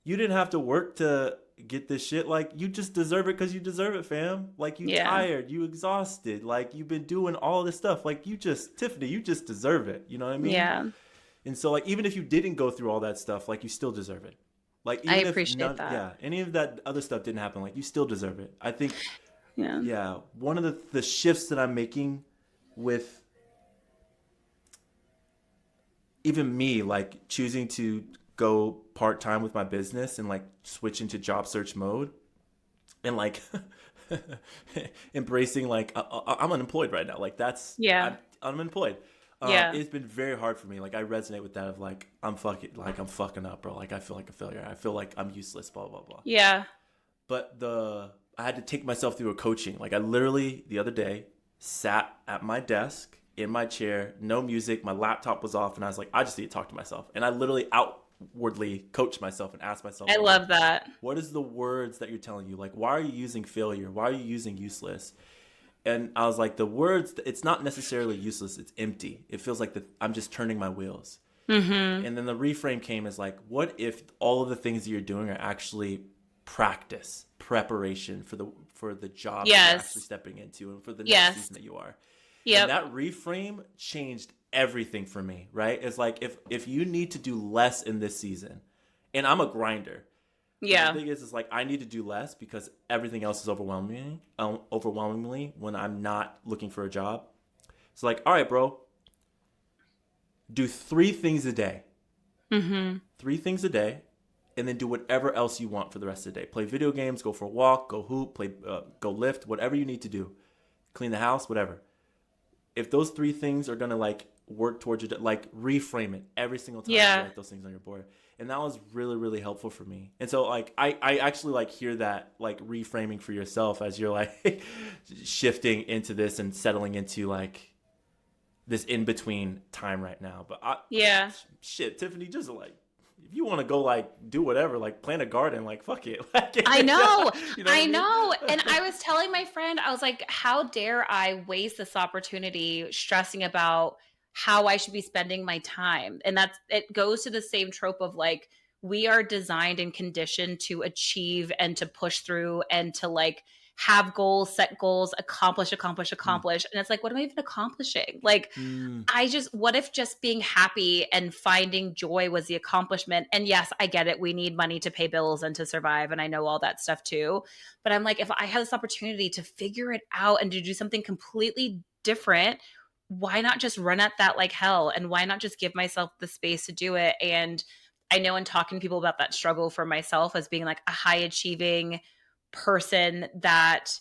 you didn't have to work to get this shit. Like you just deserve it because you deserve it, fam. Like you Yeah. tired, you exhausted. Like you've been doing all this stuff. Like you just, Tiffany, you just deserve it. You know what I mean? Yeah. And so like even if you didn't go through all that stuff, like you still deserve it. Like I even if appreciate none, that. yeah, any of that other stuff didn't happen, like you still deserve it. I think, Yeah. yeah, one of the shifts that I'm making with even me, like choosing to go part time with my business and like switch into job search mode and like embracing like I'm unemployed right now. Like that's Yeah. I'm unemployed. Yeah. It's been very hard for me. Like I resonate with that of like I'm fucking up, bro. Like I feel like a failure. I feel like I'm useless. Blah blah blah. Yeah. But I had to take myself through a coaching. Like I literally the other day sat at my desk in my chair, no music, my laptop was off, and I was like, I just need to talk to myself. And I literally outwardly coached myself and asked myself, I like, love that. what is the words that you're telling you? Like, why are you using failure? Why are you using useless? And I was like, the words, it's not necessarily useless, it's empty. It feels like I'm just turning my wheels. Mm-hmm. And then the reframe came as like, what if all of the things that you're doing are actually preparation for the job that you're actually Yes. stepping into and for the next Yes. season that you are. And Yep. that reframe changed everything for me, right? It's like if you need to do less in this season, and I'm a grinder, but the Yeah. thing is like I need to do less because everything else is overwhelmingly when I'm not looking for a job. It's like, all right, bro, do 3 things a day. Mm-hmm. 3 things a day, and then do whatever else you want for the rest of the day. Play video games, go for a walk, go hoop, go lift, whatever you need to do. Clean the house, whatever. If those 3 things are gonna like work towards your like reframe it every single time you Yeah. write those things on your board, and that was really really helpful for me. And so like I actually like hear that like reframing for yourself as you're like shifting into this and settling into like this in between time right now. But Yeah. shit, Tiffany, just like if you want to go like do whatever, like plant a garden, like fuck it, like I know. you know what I I mean? know. And I was telling my friend, I was like, how dare I waste this opportunity stressing about how I should be spending my time? And it goes to the same trope of like, we are designed and conditioned to achieve and to push through and to like have goals, set goals, accomplish, accomplish, Mm, accomplish. And it's like, what am I even accomplishing? Like, mm, what if just being happy and finding joy was the accomplishment? And yes, I get it. We need money to pay bills and to survive. And I know all that stuff too. But I'm like, if I had this opportunity to figure it out and to do something completely different, why not just run at that like hell? And why not just give myself the space to do it? And I know in talking to people about that struggle for myself as being like a high achieving person that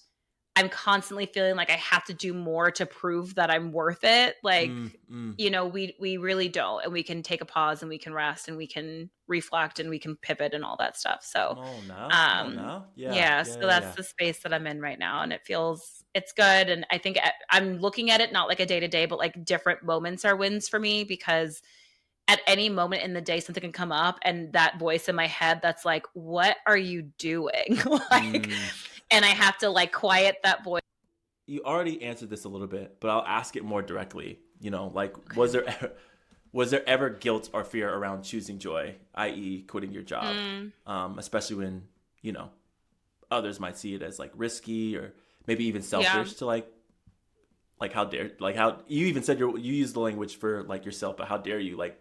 I'm constantly feeling like I have to do more to prove that I'm worth it. Like, mm, mm. we really don't. And we can take a pause and we can rest and we can reflect and we can pivot and all that stuff. So, Come on now, yeah, yeah, yeah, so yeah, that's yeah. the space that I'm in right now. And it's good. And I think I'm looking at it not like a day to day, but like different moments are wins for me because at any moment in the day, something can come up and that voice in my head that's like, what are you doing? Like, Mm. and I have to like quiet that voice. You already answered this a little bit, but I'll ask it more directly. You know, like Okay. was there ever guilt or fear around choosing joy, i.e., quitting your job, Mm, especially when you know others might see it as like risky or maybe even yeah. selfish to like how dare like how you even said you use the language for like yourself, but how dare you like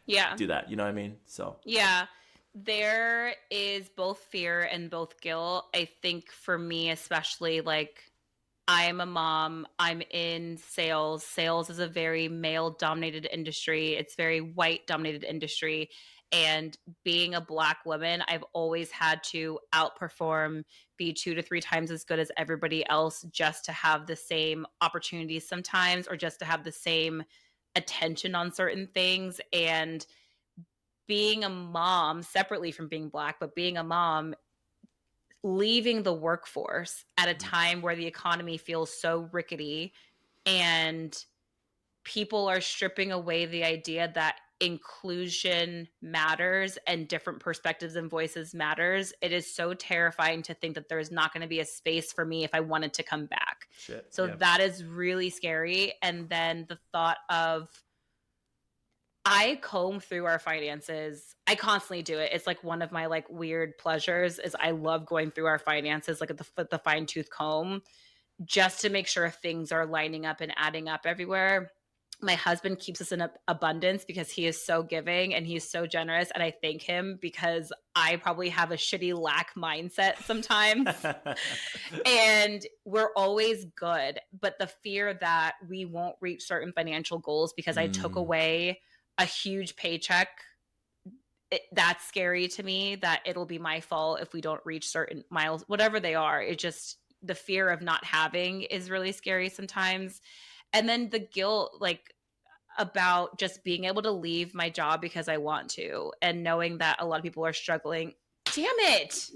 Yeah. do that? You know what I mean? So Yeah. There is both fear and both guilt. I think for me, especially like I'm a mom, I'm in sales. Sales is a very male dominated industry, it's very white dominated industry. And being a Black woman, I've always had to outperform, be 2 to 3 times as good as everybody else just to have the same opportunities sometimes, or just to have the same attention on certain things. And being a mom, separately from being Black, but being a mom, leaving the workforce at a time where the economy feels so rickety and people are stripping away the idea that inclusion matters and different perspectives and voices matters. It is so terrifying to think that there's not going to be a space for me if I wanted to come back. Shit. So that is really scary. And then the thought of, I comb through our finances. I constantly do it. It's like one of my like weird pleasures is I love going through our finances like the fine tooth comb just to make sure things are lining up and adding up everywhere. My husband keeps us in abundance because he is so giving and he's so generous. And I thank him because I probably have a shitty lack mindset sometimes. And we're always good. But the fear that we won't reach certain financial goals because I took away a huge paycheck, that's scary to me, that it'll be my fault if we don't reach certain miles, whatever they are. It just, the fear of not having is really scary sometimes. And then the guilt, like about just being able to leave my job because I want to, and knowing that a lot of people are struggling. Damn it.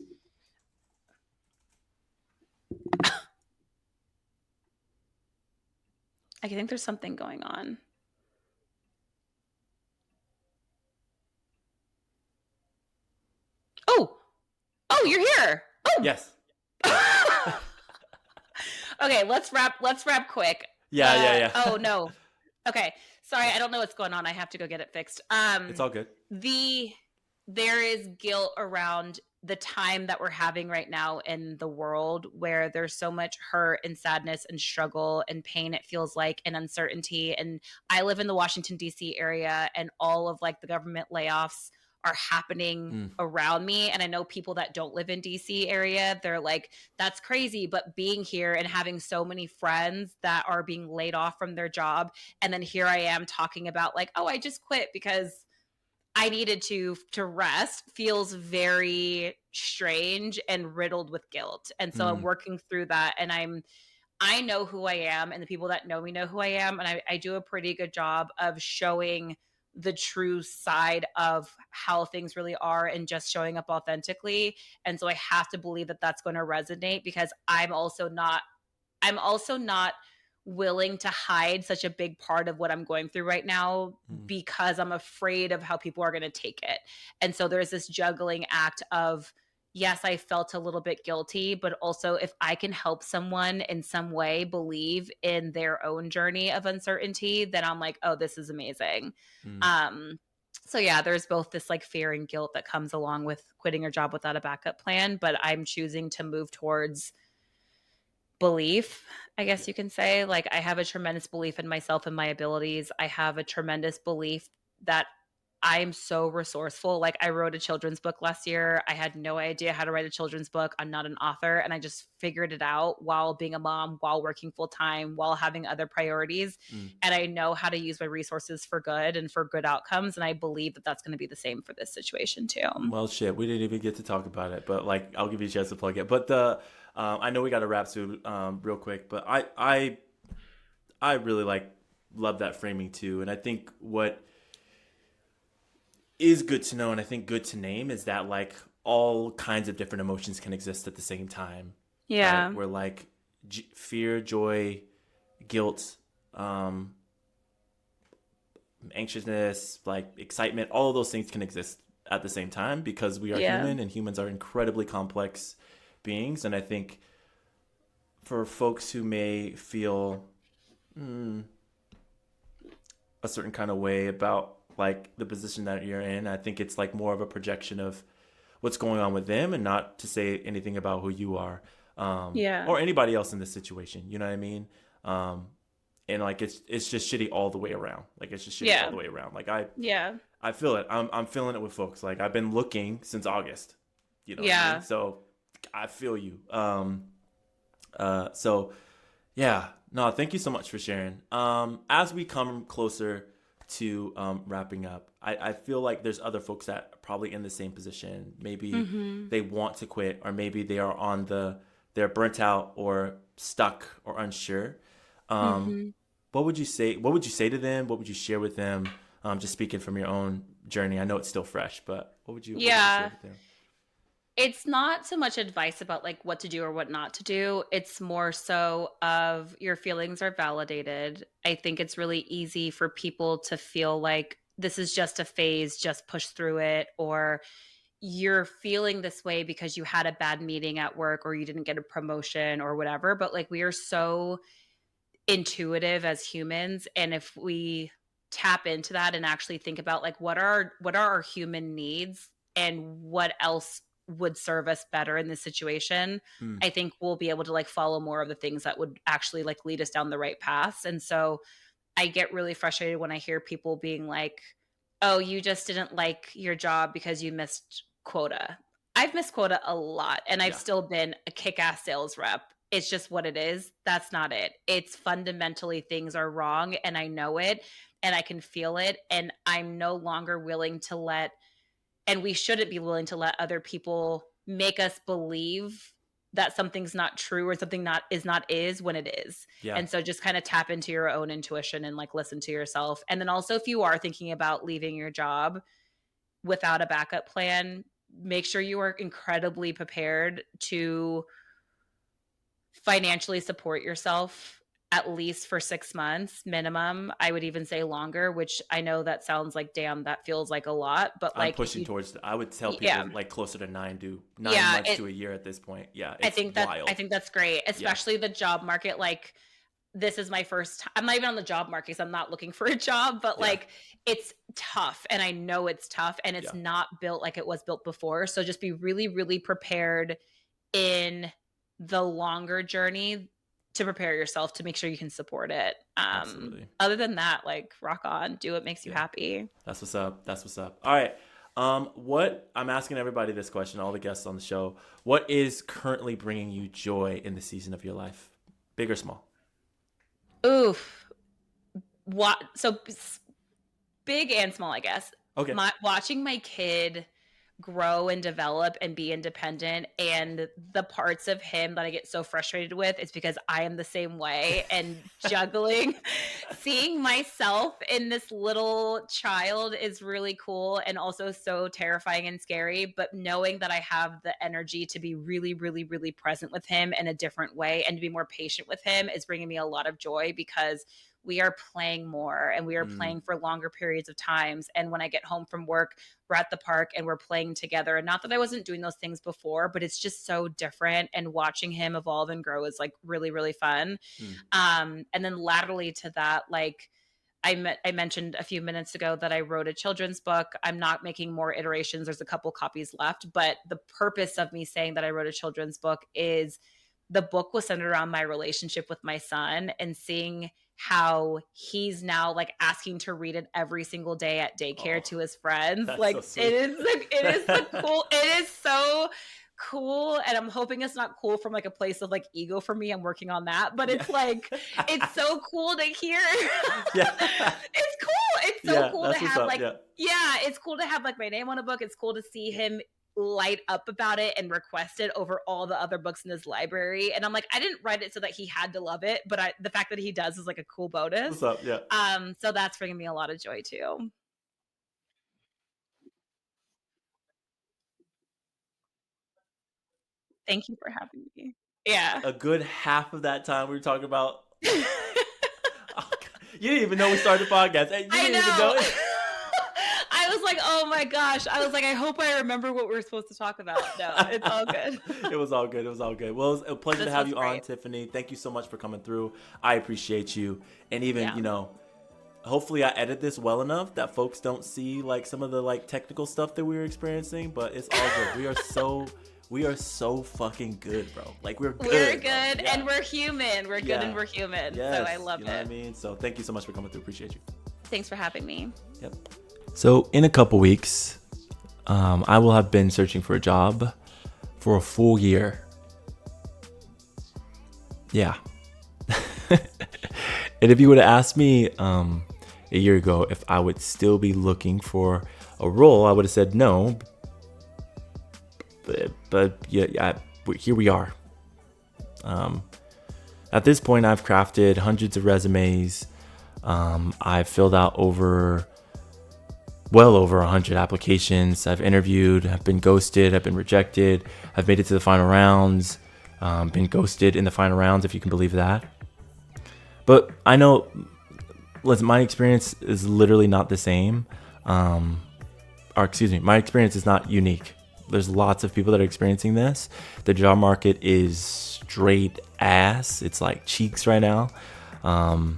I think there's something going on. Oh, you're here. Oh, yes. Okay, let's wrap quick. Yeah. Oh no. Okay. Sorry, I don't know what's going on. I have to go get it fixed. It's all good. There is guilt around the time that we're having right now in the world where there's so much hurt and sadness and struggle and pain, it feels like, and uncertainty. And I live in the Washington, D.C. area, and all of like the government layoffs are happening around me. And I know people that don't live in DC area, they're like, that's crazy. But being here and having so many friends that are being laid off from their job. And then here I am talking about like, oh, I just quit because I needed to rest, feels very strange and riddled with guilt. And so I'm working through that. And I know who I am, and the people that know me know who I am. And I do a pretty good job of showing the true side of how things really are and just showing up authentically. And so I have to believe that that's going to resonate, because I'm also not willing to hide such a big part of what I'm going through right now because I'm afraid of how people are going to take it. And so there's this juggling act of, yes, I felt a little bit guilty, but also if I can help someone in some way believe in their own journey of uncertainty, then I'm like, oh, this is amazing. So yeah, there's both this like fear and guilt that comes along with quitting your job without a backup plan, but I'm choosing to move towards belief, I guess you can say. Like, I have a tremendous belief in myself and my abilities. I have a tremendous belief that I'm so resourceful. Like, I wrote a children's book last year. I had no idea how to write a children's book. I'm not an author. And I just figured it out while being a mom, while working full time, while having other priorities. And I know how to use my resources for good and for good outcomes. And I believe that that's going to be the same for this situation too. Well, shit, we didn't even get to talk about it, but like, I'll give you a chance to plug it. But I know we got to wrap soon, real quick, but I really love that framing too. And I think what is good to know, and I think good to name, is that like all kinds of different emotions can exist at the same time. Yeah. Right? Where like fear, joy, guilt, anxiousness, like excitement, all of those things can exist at the same time, because we are human, and humans are incredibly complex beings. And I think for folks who may feel a certain kind of way about like the position that you're in, I think it's like more of a projection of what's going on with them, and not to say anything about who you are, or anybody else in this situation. You know what I mean? And like it's just shitty all the way around. Like, it's just shitty all the way around. Like I feel it. I'm feeling it with folks. Like, I've been looking since August. You know what I mean? So I feel you. So yeah. No, thank you so much for sharing. As we come closer to wrapping up, I feel like there's other folks that are probably in the same position. Maybe they want to quit, or maybe they are they're burnt out or stuck or unsure. What would you say? What would you say to them? What would you share with them? Just speaking from your own journey? I know it's still fresh, but what would you share Yeah. with them? It's not so much advice about like what to do or what not to do. It's more so of your feelings are validated. I think it's really easy for people to feel like this is just a phase, just push through it, or you're feeling this way because you had a bad meeting at work or you didn't get a promotion or whatever. But like we are so intuitive as humans, and if we tap into that and actually think about like what are our human needs and what else would serve us better in this situation, Mm, I think we'll be able to like follow more of the things that would actually like lead us down the right paths. And so I get really frustrated when I hear people being like, "Oh, you just didn't like your job because you missed quota." I've missed quota a lot, and I've yeah, still been a kick-ass sales rep. It's just what it is. That's not it. It's fundamentally things are wrong, and I know it, and I can feel it, and I'm no longer willing to let, and we shouldn't be willing to let other people make us believe that something's not true or something not is when it is. yeah. And so just kind of tap into your own intuition and like listen to yourself. And then also if you are thinking about leaving your job without a backup plan, make sure you are incredibly prepared to financially support yourself at least for 6 months minimum. I would even say longer, which I know that sounds like, damn, that feels like a lot, but I'm like if pushing you, towards. I would tell yeah, people like closer to 9 yeah, months to a year at this point. Yeah, I it's think wild. that's great, Yeah, especially the job market. Like this is my first time. I'm not even on the job market because I'm not looking for a job, but yeah, like it's tough and I know it's tough and it's yeah. not built like it was built before. So just be really, really prepared in the longer journey to prepare yourself to make sure you can support it. Absolutely. Other than that, like rock on, do what makes you Yeah. happy. That's what's up. That's what's up. All right. What I'm asking everybody this question, all the guests on the show, what is currently bringing you joy in the season of your life, big or small? Oof. What? So big and small, I guess. Okay. My watching my kid grow and develop and be independent, and the parts of him that I get so frustrated with is because I am the same way, and juggling seeing myself in this little child is really cool and also so terrifying and scary, but knowing that I have the energy to be really, really, really present with him in a different way and to be more patient with him is bringing me a lot of joy because we are playing more and we are Mm, playing for longer periods of times. And when I get home from work, we're at the park and we're playing together. And not that I wasn't doing those things before, but it's just so different. And watching him evolve and grow is like really, really fun. mm. And then laterally to that, like I mentioned a few minutes ago that I wrote a children's book. I'm not making more iterations. There's a couple copies left, but the purpose of me saying that I wrote a children's book is the book was centered around my relationship with my son and seeing how he's now like asking to read it every single day at daycare Oh, to his friends. that's so Like sweet. it is the cool, it is so cool. And I'm hoping it's not cool from like a place of like ego for me. I'm working on that, but Yeah. it's like, it's so cool to hear. Yeah. It's cool. It's so Yeah, cool to that's what's have up. like, Yeah. yeah, it's cool to have like my name on a book. It's cool to see him light up about it and request it over all the other books in his library. And I'm like, I didn't write it so that he had to love it, but the fact that he does is like a cool What's bonus. up? Yeah. So that's bringing me a lot of joy too. Thank you for having me. Yeah. A good half of that time we were talking about. Oh, God. You didn't even know we started the podcast. Hey, you I didn't even know know. it. I was like, oh my gosh. I was like, I hope I remember what we were supposed to talk about. No, it's all good. It was all good. It was all good. Well, it was a pleasure to This have was you on, great. Tiffany. Thank you so much for coming through. I appreciate you. And even, Yeah. hopefully I edit this well enough that folks don't see like some of the like technical stuff that we were experiencing, but it's all good. We are so fucking good, bro. Like we're good. We're Bro. good Yeah. and we're human. We're good Yeah. and we're human. Yes. So I love You know it. what I mean? So thank you so much for coming through. Appreciate you. Thanks for having me. Yep. So in a couple weeks, I will have been searching for a job for a full year. Yeah. And if you would have asked me a year ago if I would still be looking for a role, I would have said no. But yeah, here we are. At this point, I've crafted hundreds of resumes. I've filled out over well over 100 applications. I've interviewed, I've been ghosted, I've been rejected, I've made it to the final rounds, been ghosted in the final rounds, if you can believe that. But I know, listen, my experience is literally not the same. My experience is not unique. There's lots of people that are experiencing this. The job market is straight ass. It's like cheeks right now. Yeah,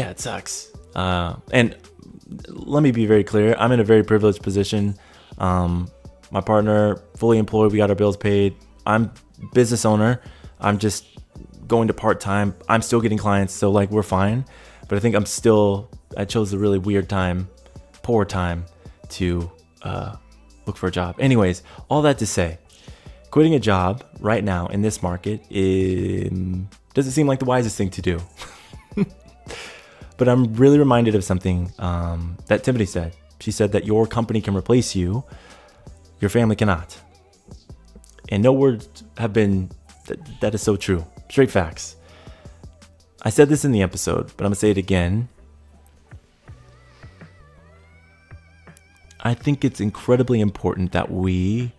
it sucks. And let me be very clear. I'm in a very privileged position. My partner, fully employed. We got our bills paid. I'm business owner. I'm just going to part-time. I'm still getting clients. So like, we're fine. But I think I chose a really weird time, poor time to look for a job. Anyways, all that to say, quitting a job right now in this market doesn't seem like the wisest thing to do. But I'm really reminded of something that Tiffany said. She said that your company can replace you, your family cannot. And no words have been, that is so true. Straight facts. I said this in the episode, but I'm going to say it again. I think it's incredibly important that we,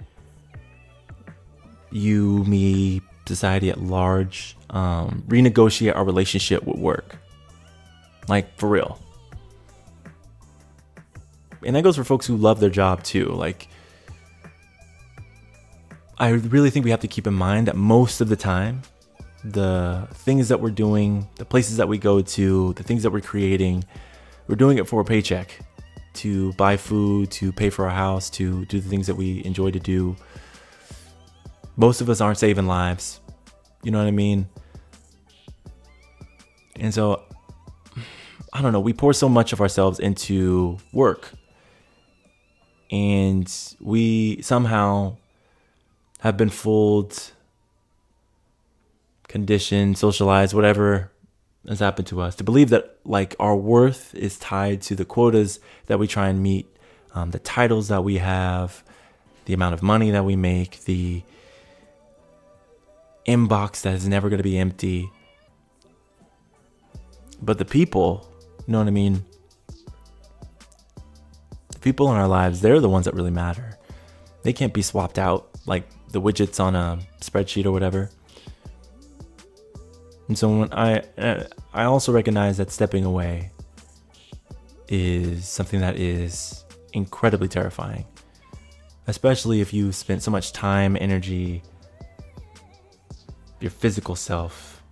you, me, society at large, renegotiate our relationship with work. Like, for real. And that goes for folks who love their job too. Like, I really think we have to keep in mind that most of the time, the things that we're doing, the places that we go to, the things that we're creating, we're doing it for a paycheck, to buy food, to pay for our house, to do the things that we enjoy to do. Most of us aren't saving lives. You know what I mean? And so, I don't know, we pour so much of ourselves into work, and we somehow have been fooled, conditioned, socialized, whatever has happened to us, to believe that like our worth is tied to the quotas that we try and meet, the titles that we have, the amount of money that we make, the inbox that is never going to be empty. But the people, you know what I mean? The people in our lives, they're the ones that really matter. They can't be swapped out like the widgets on a spreadsheet or whatever. And so when I also recognize that stepping away is something that is incredibly terrifying, especially if you spent so much time, energy, your physical self,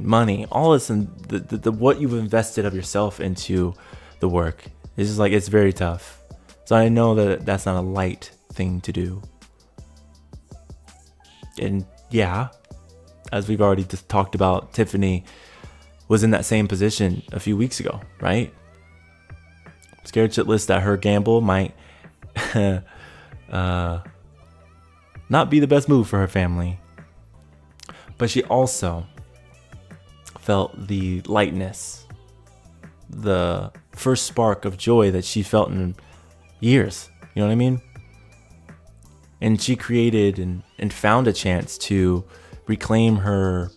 money, all this, and the what you've invested of yourself into the work. It's just like, it's very tough. So I know that that's not a light thing to do. And yeah, as we've already just talked about, Tiffany was in that same position a few weeks ago, right? Scared shitless that her gamble might not be the best move for her family. But she also felt the lightness, the first spark of joy that she felt in years. You know what I mean? And she created and found a chance to reclaim her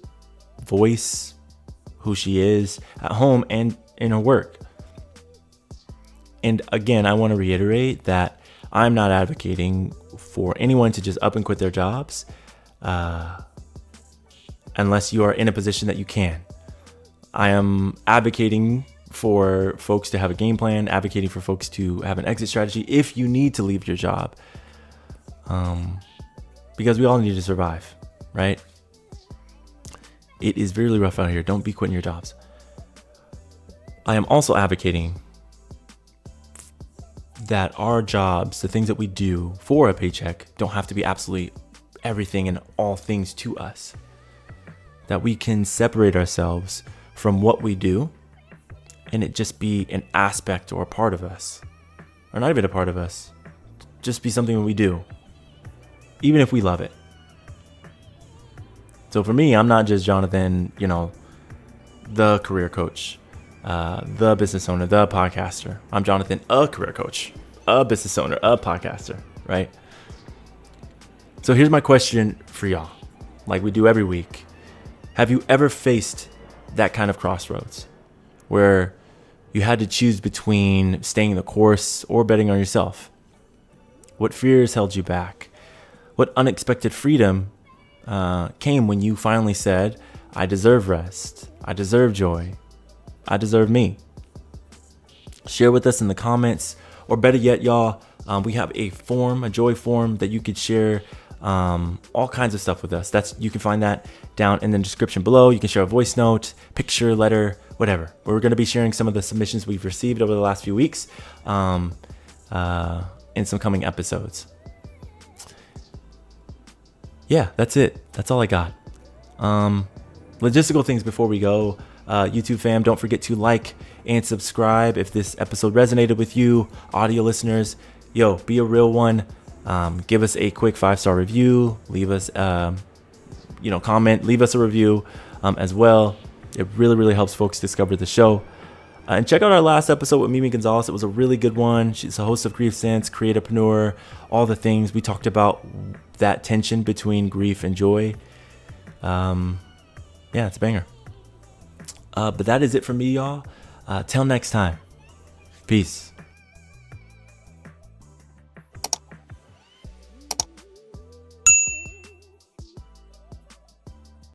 voice, who she is at home and in her work. And again, I want to reiterate that I'm not advocating for anyone to just up and quit their jobs unless you are in a position that you can. I am advocating for folks to have a game plan, advocating for folks to have an exit strategy if you need to leave your job. Because we all need to survive, right? It is really rough out here. Don't be quitting your jobs. I am also advocating that our jobs, the things that we do for a paycheck, don't have to be absolutely everything and all things to us. That we can separate ourselves from what we do and it just be an aspect or a part of us. Or not even a part of us. Just be something that we do, even if we love it. So for me, I'm not just Jonathan, the career coach, the business owner, the podcaster. I'm Jonathan, a career coach, a business owner, a podcaster, right? So here's my question for y'all, like we do every week. Have you ever faced that kind of crossroads where you had to choose between staying the course or betting on yourself? What fears held you back? What unexpected freedom came when you finally said, I deserve rest, I deserve joy, I deserve me? Share with us in the comments, or better yet, y'all, we have a joy form that you could share all kinds of stuff with us. You can find that down in the description below. You can share a voice note, picture, letter, whatever. We're going to be sharing some of the submissions we've received over the last few weeks in some coming episodes. Yeah, that's it. That's all I got. Logistical things before we go. YouTube fam, don't forget to like and subscribe if this episode resonated with you. Audio listeners, be a real one. Give us a quick 5-star review. Leave us, comment. Leave us a review as well. It really, really helps folks discover the show. And check out our last episode with Mimi Gonzalez. It was a really good one. She's a host of Grief Sense, creatorpreneur, all the things. We talked about that tension between grief and joy. It's a banger. But that is it for me, y'all. Till next time. Peace.